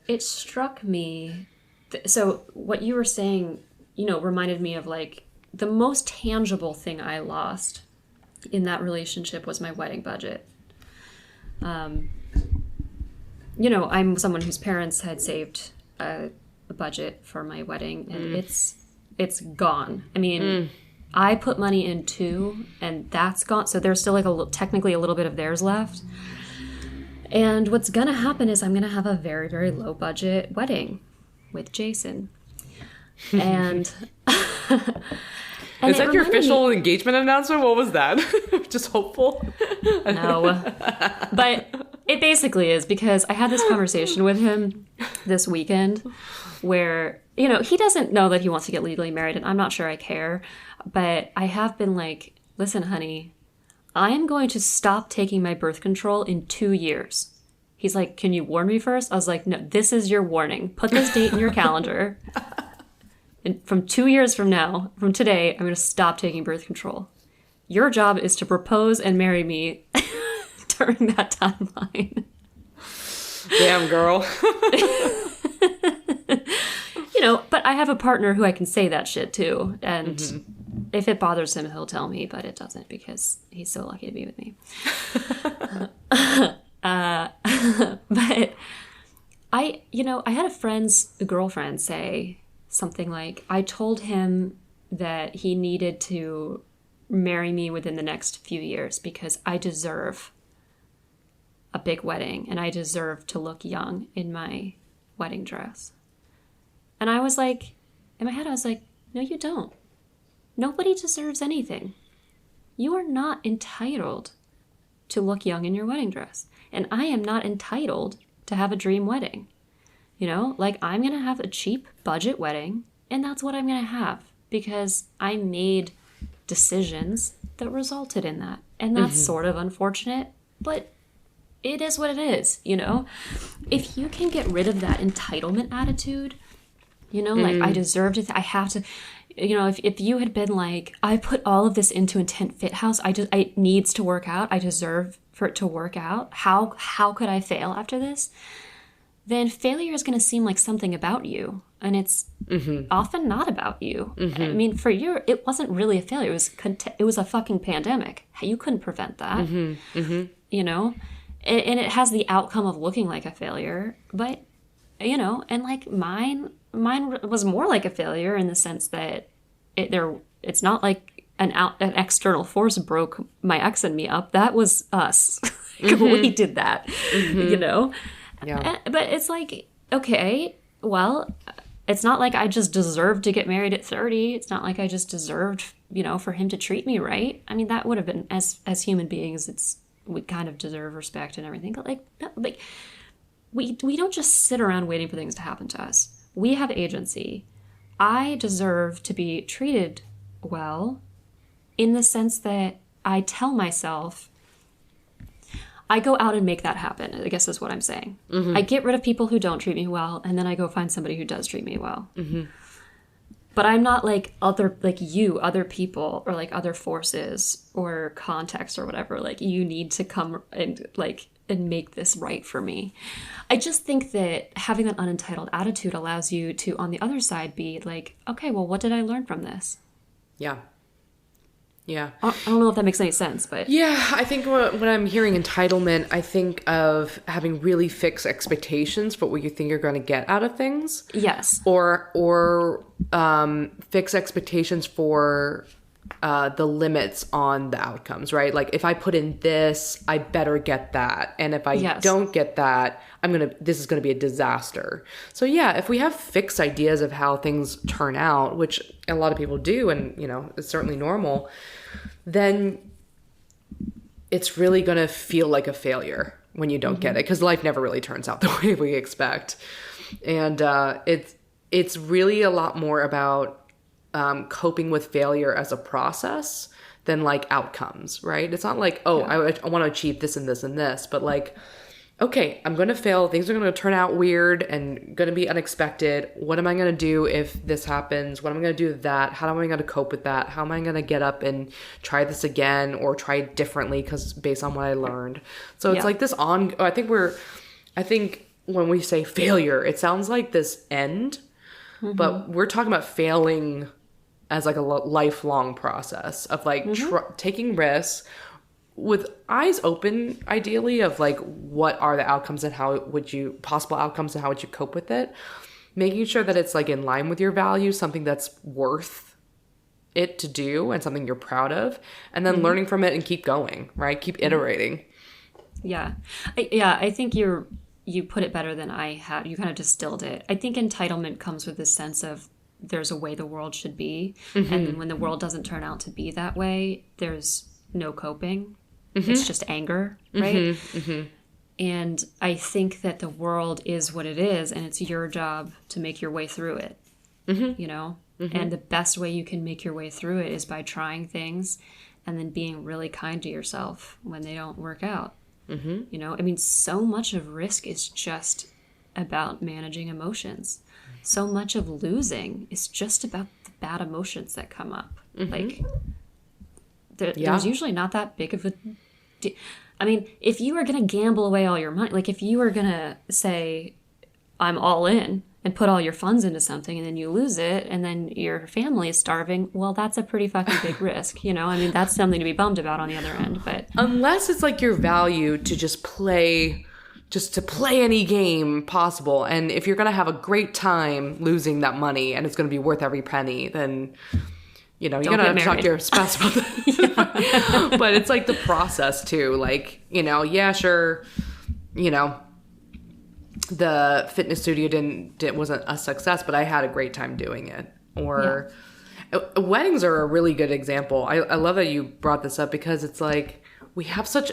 it struck me. So what you were saying, reminded me of like the most tangible thing I lost in that relationship was my wedding budget. I'm someone whose parents had saved a budget for my wedding, and it's gone. I mean, I put money in too, and that's gone. So there's still like technically a little bit of theirs left. And what's gonna happen is I'm gonna have a very, very low budget wedding with Jason. And is that your official engagement announcement? What was that? Just hopeful? No. But it basically is, because I had this conversation with him this weekend where, he doesn't know that he wants to get legally married, and I'm not sure I care. But I have been like, listen, honey, I am going to stop taking my birth control in 2 years. He's like, can you warn me first? I was like, no, this is your warning. Put this date in your calendar. And from 2 years from now, from today, I'm going to stop taking birth control. Your job is to propose and marry me during that timeline. Damn, girl. But I have a partner who I can say that shit to. And if it bothers him, he'll tell me, but it doesn't, because he's so lucky to be with me. But I had a girlfriend say something like, I told him that he needed to marry me within the next few years because I deserve a big wedding and I deserve to look young in my wedding dress. And I was like, in my head, I was like, no, you don't. Nobody deserves anything. You are not entitled to look young in your wedding dress. And I am not entitled to have a dream wedding. Like, I'm going to have a cheap budget wedding, and that's what I'm going to have, because I made decisions that resulted in that. And that's sort of unfortunate, but it is what it is, If you can get rid of that entitlement attitude, like, I deserve to, I have to, if you had been like, I put all of this into Intent Fit House, it needs to work out, I deserve for it to work out, how could I fail after this? Then failure is going to seem like something about you. And it's often not about you. I mean, for you, it wasn't really a failure. It was a fucking pandemic. You couldn't prevent that, And it has the outcome of looking like a failure. But, and like mine was more like a failure in the sense that it's not like an external force broke my ex and me up. That was us. We did that, Yeah. But it's like, okay, well, it's not like I just deserved to get married at 30. It's not like I just deserved, for him to treat me right. I mean, that would have been, as human beings, we kind of deserve respect and everything. But like, no, like, we don't just sit around waiting for things to happen to us. We have agency. I deserve to be treated well in the sense that I tell myself, I go out and make that happen, I guess is what I'm saying. I get rid of people who don't treat me well, and then I go find somebody who does treat me well. But I'm not like other people, or like other forces or context or whatever. Like, you need to come and make this right for me. I just think that having that unentitled attitude allows you to, on the other side, be like, okay, well, what did I learn from this? Yeah. Yeah. I don't know if that makes any sense, but... Yeah, I think when I'm hearing entitlement, I think of having really fixed expectations for what you think you're going to get out of things. Yes. Or fixed expectations for the limits on the outcomes, right? Like, if I put in this, I better get that. And if I don't get that, this is going to be a disaster. So yeah, if we have fixed ideas of how things turn out, which a lot of people do, and, it's certainly normal, then it's really going to feel like a failure when you don't get it, because life never really turns out the way we expect. And it's really a lot more about coping with failure as a process than like outcomes, right? It's not like, I want to achieve this and this and this, but like, okay, I'm going to fail. Things are going to turn out weird and going to be unexpected. What am I going to do if this happens? What am I going to do with that? How am I going to cope with that? How am I going to get up and try this again, or try it differently based on what I learned? So it's like this I think when we say failure, it sounds like this end, but we're talking about failing as like a lifelong process of like taking risks with eyes open, ideally, of like, what are the outcomes and possible outcomes and how would you cope with it? Making sure that it's like in line with your values, something that's worth it to do and something you're proud of, and then learning from it and keep going, right? Keep iterating. Yeah. I think you put it better than I had. You kind of distilled it. I think entitlement comes with this sense of there's a way the world should be. And when the world doesn't turn out to be that way, there's no coping. It's just anger, right? And I think that the world is what it is, and it's your job to make your way through it, And the best way you can make your way through it is by trying things and then being really kind to yourself when they don't work out. So much of risk is just about managing emotions. So much of losing is just about the bad emotions that come up. Like, there's usually not that big of a... if you are going to gamble away all your money, like if you are going to say, I'm all in, and put all your funds into something, and then you lose it, and then your family is starving, well, that's a pretty fucking big risk, that's something to be bummed about on the other end. But unless it's like your value to just play any game possible, and if you're going to have a great time losing that money and it's going to be worth every penny, then... you're going to have to talk to your spouse about that. But it's like the process too. Like, sure, the fitness studio wasn't a success, but I had a great time doing it. Or weddings are a really good example. I love that you brought this up, because it's like, people have such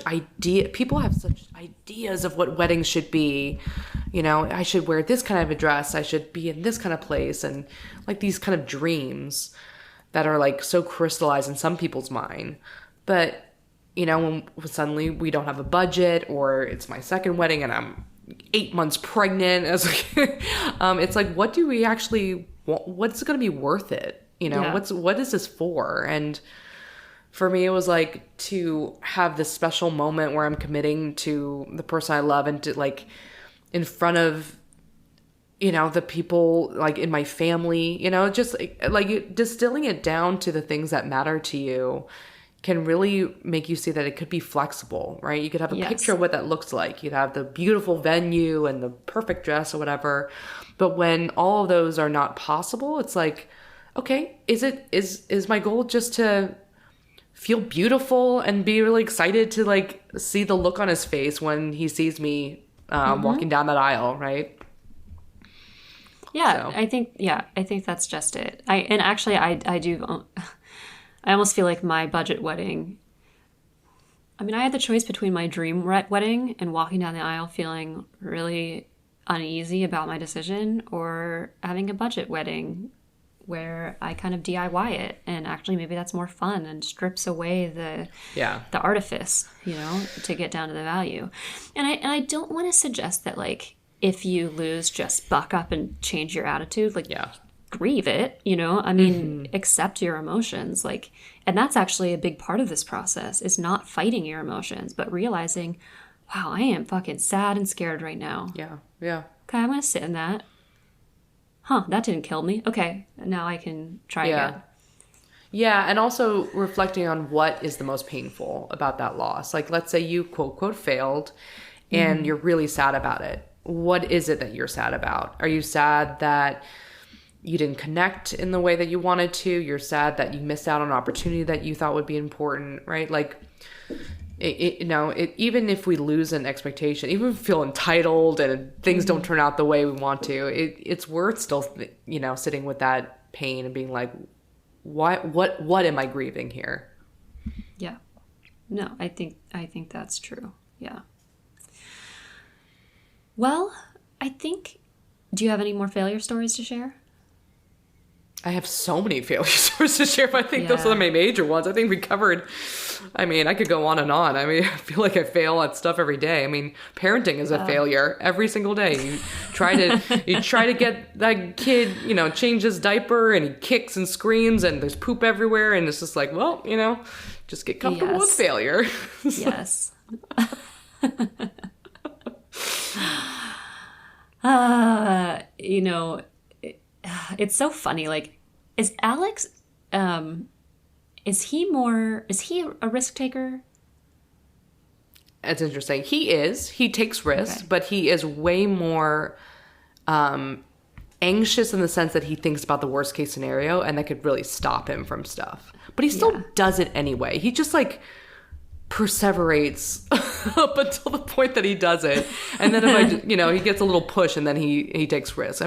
ideas of what weddings should be. I should wear this kind of a dress. I should be in this kind of place, and like these kind of dreams that are like so crystallized in some people's mind. But, when suddenly we don't have a budget, or it's my second wedding and I'm 8 months pregnant, it's like, what do we actually want? What's going to be worth it? What is this for? And for me, it was like to have this special moment where I'm committing to the person I love, and to like in front of the people like in my family, just like distilling it down to the things that matter to you can really make you see that it could be flexible, right? You could have a picture of what that looks like. You'd have the beautiful venue and the perfect dress or whatever. But when all of those are not possible, it's like, okay, is my goal just to feel beautiful and be really excited to like see the look on his face when he sees me walking down that aisle, right? Yeah, so. I think that's just it. I almost feel like my budget wedding I mean, I had the choice between my dream wedding and walking down the aisle feeling really uneasy about my decision, or having a budget wedding where I kind of DIY it, and actually maybe that's more fun and strips away the artifice, to get down to the value. And I don't want to suggest that, like, if you lose, just buck up and change your attitude. Like, grieve it, I mean, accept your emotions. Like, and that's actually a big part of this process, is not fighting your emotions, but realizing, wow, I am fucking sad and scared right now. Yeah. Okay, I'm going to sit in that. That didn't kill me. Okay, now I can try again. Yeah, and also reflecting on what is the most painful about that loss. Like, let's say you quote, quote, failed and you're really sad about it. What is it that you're sad about? Are you sad that you didn't connect in the way that you wanted to? You're sad that you missed out on an opportunity that you thought would be important, right? Like, even if we lose an expectation, even if we feel entitled and things don't turn out the way we want to, it's worth still, sitting with that pain and being like, what am I grieving here? Yeah. No, I think that's true. Yeah. Well, do you have any more failure stories to share? I have so many failure stories to share, but I think those are my major ones. I think we covered, I could go on and on. I feel like I fail at stuff every day. Parenting is a failure every single day. You try to get that kid, change his diaper, and he kicks and screams and there's poop everywhere. And it's just like, well, just get comfortable with failure. Yes. It's so funny. Like, is Alex, is he a risk taker? It's interesting. He takes risks, but he is way more anxious in the sense that he thinks about the worst case scenario, and that could really stop him from stuff. But he still does it anyway. He just perseverates up until the point that he does it. And then if he gets a little push, and then he takes risks.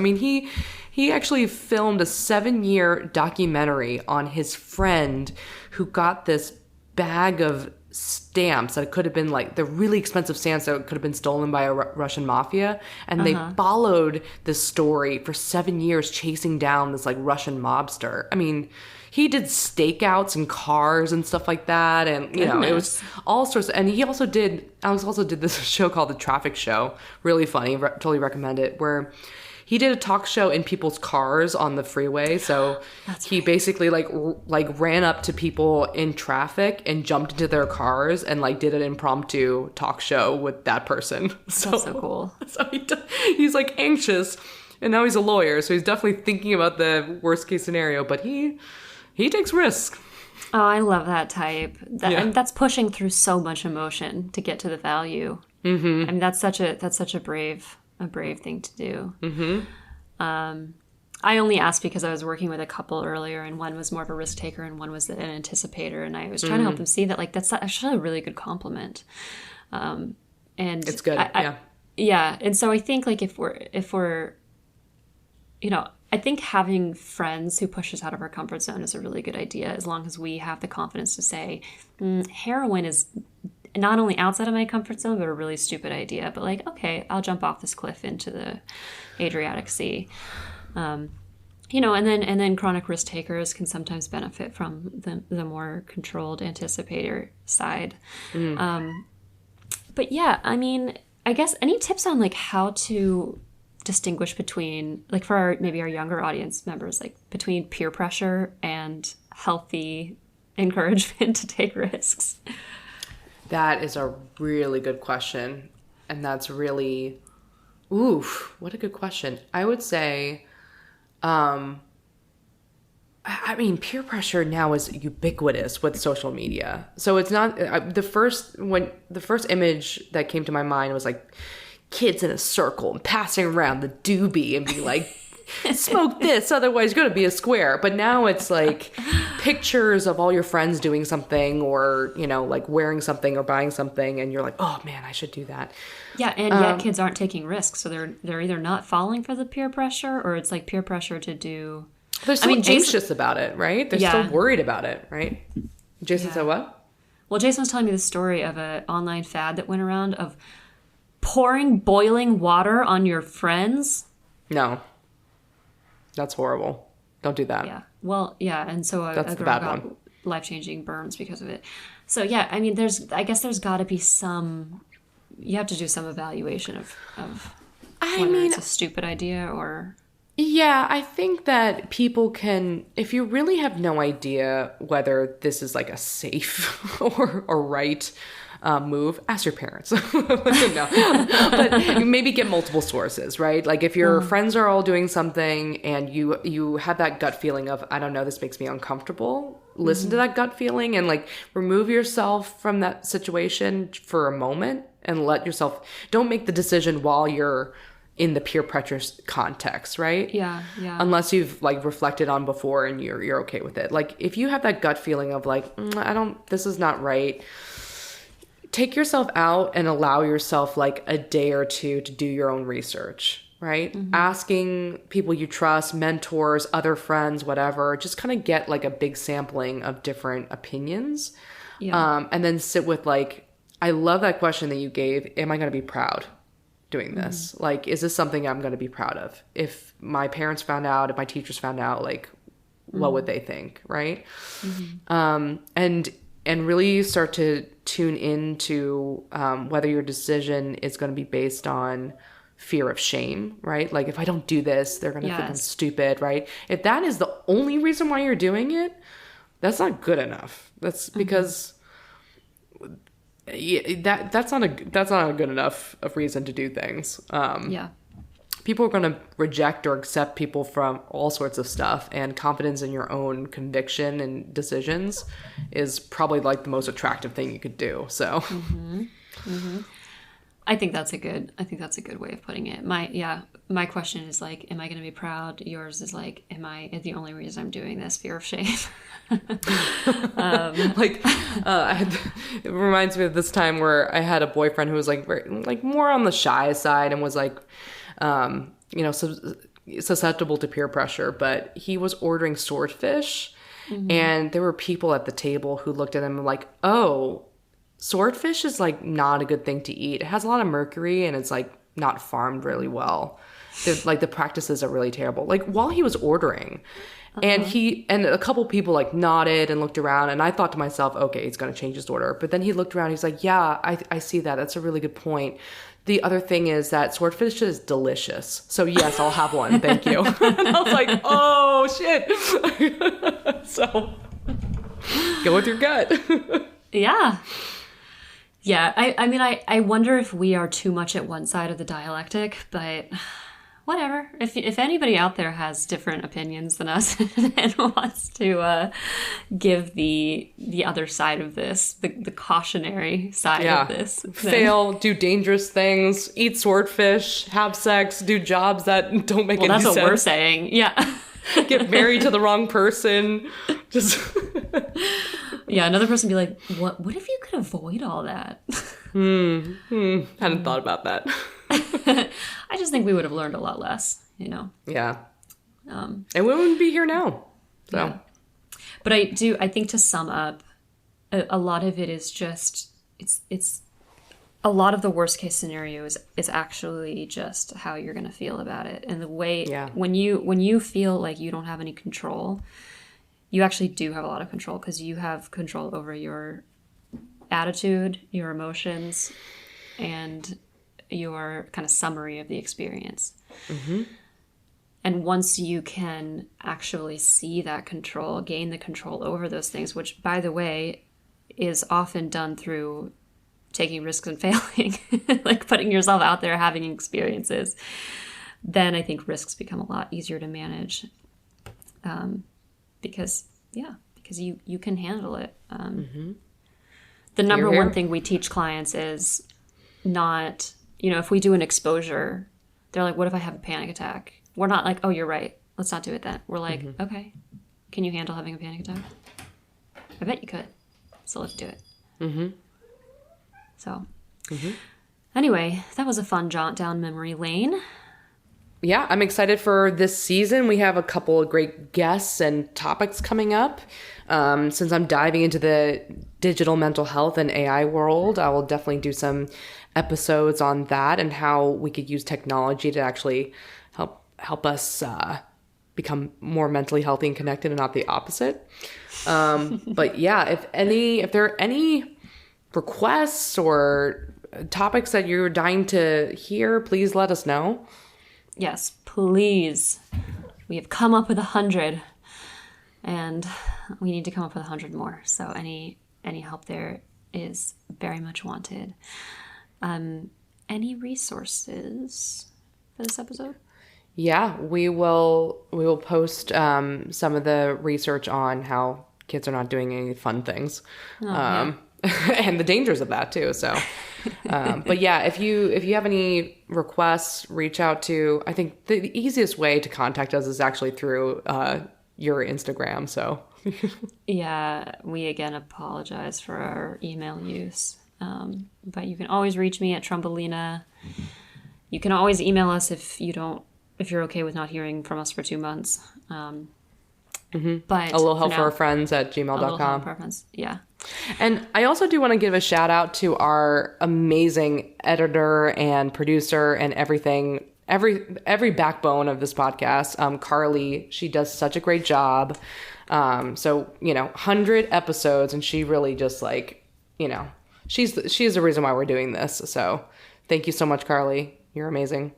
He actually filmed a 7-year documentary on his friend who got this bag of stamps that could have been the really expensive stamps that could have been stolen by a Russian mafia. And they followed this story for 7 years, chasing down this Russian mobster. He did stakeouts in cars and stuff like that. And, it was all sorts. And Alex also did this show called The Traffic Show. Really funny. Totally recommend it. Where he did a talk show in people's cars on the freeway. So he basically ran up to people in traffic and jumped into their cars and did an impromptu talk show with that person. That's so cool. So he's anxious, and now he's a lawyer. So he's definitely thinking about the worst case scenario, but he takes risks. Oh, I love that type. And that's pushing through so much emotion to get to the value. Mm-hmm. That's such a brave thing to do. Mm-hmm. I only asked because I was working with a couple earlier, and one was more of a risk taker and one was an anticipator, and I was trying to help them see that that's actually a really good compliment. And it's good. Yeah. And so I think if we're I think having friends who push us out of our comfort zone is a really good idea, as long as we have the confidence to say, heroin is not only outside of my comfort zone, but a really stupid idea. But okay, I'll jump off this cliff into the Adriatic Sea. And then chronic risk takers can sometimes benefit from the more controlled anticipator side. But yeah, I guess any tips on how to distinguish between, for maybe our younger audience members, between peer pressure and healthy encouragement to take risks? That is a really good question. And that's really, what a good question. I would say, peer pressure now is ubiquitous with social media. So it's not, the first image that came to my mind was kids in a circle and passing around the doobie and being smoke this, otherwise you're going to be a square. But now it's pictures of all your friends doing something, or, wearing something or buying something, and you're oh man, I should do that. Yeah, and yet kids aren't taking risks. So they're either not falling for the peer pressure, or it's peer pressure to do... They're still anxious about it, right? They're still worried about it, right? Jason said what? Well, Jason was telling me the story of an online fad that went around of pouring boiling water on your friends. No. That's horrible. Don't do that. Yeah. Well, yeah. And so That's a the girl bad got one. life-changing burns because of it. So, yeah, I mean, I guess there's got to be some, you have to do some evaluation of whether it's a stupid idea or... Yeah, I think that people can, if you really have no idea whether this is like a safe or right move, ask your parents. No, but maybe get multiple sources, right? Like if your friends are all doing something and you have that gut feeling of, I don't know, this makes me uncomfortable. Listen to that gut feeling and like remove yourself from that situation for a moment and let yourself, don't make the decision while you're in the peer pressure context, right? Yeah, yeah. Unless you've like reflected on before and you're okay with it. Like if you have that gut feeling of like, this is not right, take yourself out and allow yourself like a day or two to do your own research, right? Asking people you trust, mentors, other friends, whatever, just kind of get like a big sampling of different opinions. Yeah. And then sit with like, I love that question that you gave. Am I going to be proud doing this? Like, is this something I'm going to be proud of? If my parents found out, if my teachers found out, like, what would they think, right? And really start to tune into whether your decision is going to be based on fear of shame, right? Like, if I don't do this, they're going to think I'm stupid, right? If that is the only reason why you're doing it, that's not good enough. That's because... Yeah, that's not a good enough of reason to do things. People are going to reject or accept people from all sorts of stuff, and confidence in your own conviction and decisions is probably like the most attractive thing you could do. So, I think that's a good way of putting it. My question is like, am I going to be proud? Yours is like, is the only reason I'm doing this fear of shame? It reminds me of this time where I had a boyfriend who was like more on the shy side and was like, susceptible to peer pressure, but he was ordering swordfish, and there were people at the table who looked at him like, oh, swordfish is like not a good thing to eat. It has a lot of mercury and it's like not farmed really well. The practices are really terrible. Like while he was ordering, and a couple people like nodded and looked around, and I thought to myself, okay, he's going to change his order. But then he looked around, he's like, yeah, I see that. That's a really good point. The other thing is that swordfish is delicious. So yes, I'll have one. Thank you. And I was like, oh shit. So go with your gut. Yeah. Yeah, I mean, I wonder if we are too much at one side of the dialectic, but whatever. If anybody out there has different opinions than us and wants to give the other side of this, the cautionary side of this. Fail, do dangerous things, eat swordfish, have sex, do jobs that don't make any sense. Well, that's what we're saying. Yeah. Get married to the wrong person. Just... Yeah, another person be like, what if you could avoid all that? Hadn't thought about that. I just think we would have learned a lot less, Yeah. And we wouldn't be here now. So. Yeah. But I think to sum up, a lot of it is just, it's a lot of the worst case scenario is actually just how you're going to feel about it. And the way, when you feel like you don't have any control, you actually do have a lot of control, because you have control over your attitude, your emotions, and your kind of summary of the experience. And once you can actually see that control, gain the control over those things, which, by the way, is often done through taking risks and failing, like putting yourself out there, having experiences, then I think risks become a lot easier to manage. Because you can handle it. The number one thing we teach clients is not, if we do an exposure, they're like, what if I have a panic attack? We're not like, oh, you're right, let's not do it then. We're like, okay, can you handle having a panic attack? I bet you could. So let's do it. So anyway, that was a fun jaunt down memory lane. Yeah, I'm excited for this season. We have a couple of great guests and topics coming up. Since I'm diving into the digital mental health and AI world, I will definitely do some episodes on that and how we could use technology to actually help us become more mentally healthy and connected and not the opposite. But yeah, if there are any requests or topics that you're dying to hear, please let us know. Yes, please. We have come up with 100, and we need to come up with 100 more. So any help there is very much wanted. Any resources for this episode? Yeah, we will post some of the research on how kids are not doing any fun things. Yeah. And the dangers of that too. So, but yeah, if you have any requests, reach out to. I think the easiest way to contact us is actually through your Instagram. So, Yeah, we again apologize for our email use, but you can always reach me at Trumbelina. You can always email us if you're okay with not hearing from us for 2 months. But a little help for our friends at gmail.com. Yeah. And I also do want to give a shout out to our amazing editor and producer and everything, every backbone of this podcast. Carly, she does such a great job. So, 100 episodes, and she really just she's the reason why we're doing this. So thank you so much, Carly. You're amazing.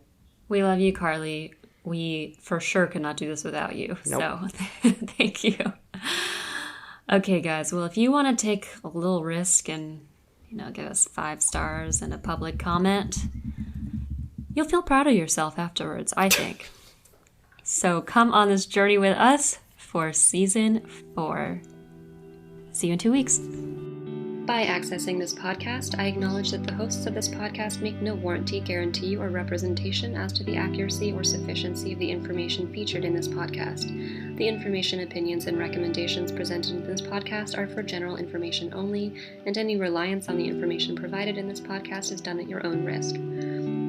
We love you, Carly. We for sure could not do this without you. Nope. So thank you. Okay, guys. Well, if you want to take a little risk and, give us 5 stars and a public comment, you'll feel proud of yourself afterwards, I think. So come on this journey with us for season 4. See you in 2 weeks. By accessing this podcast, I acknowledge that the hosts of this podcast make no warranty, guarantee, or representation as to the accuracy or sufficiency of the information featured in this podcast. The information, opinions, and recommendations presented in this podcast are for general information only, and any reliance on the information provided in this podcast is done at your own risk.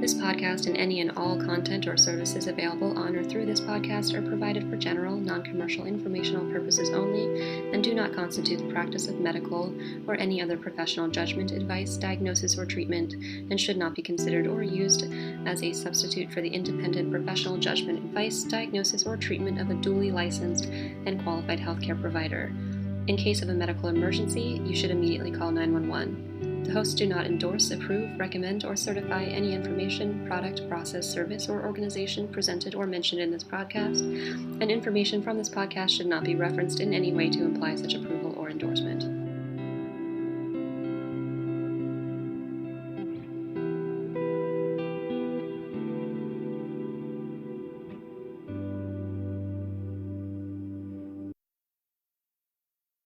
This podcast and any and all content or services available on or through this podcast are provided for general, non-commercial informational purposes only and do not constitute the practice of medical or any other professional judgment, advice, diagnosis, or treatment, and should not be considered or used as a substitute for the independent professional judgment, advice, diagnosis, or treatment of a duly licensed and qualified healthcare provider. In case of a medical emergency, you should immediately call 911. The hosts do not endorse, approve, recommend, or certify any information, product, process, service, or organization presented or mentioned in this podcast, and information from this podcast should not be referenced in any way to imply such approval or endorsement.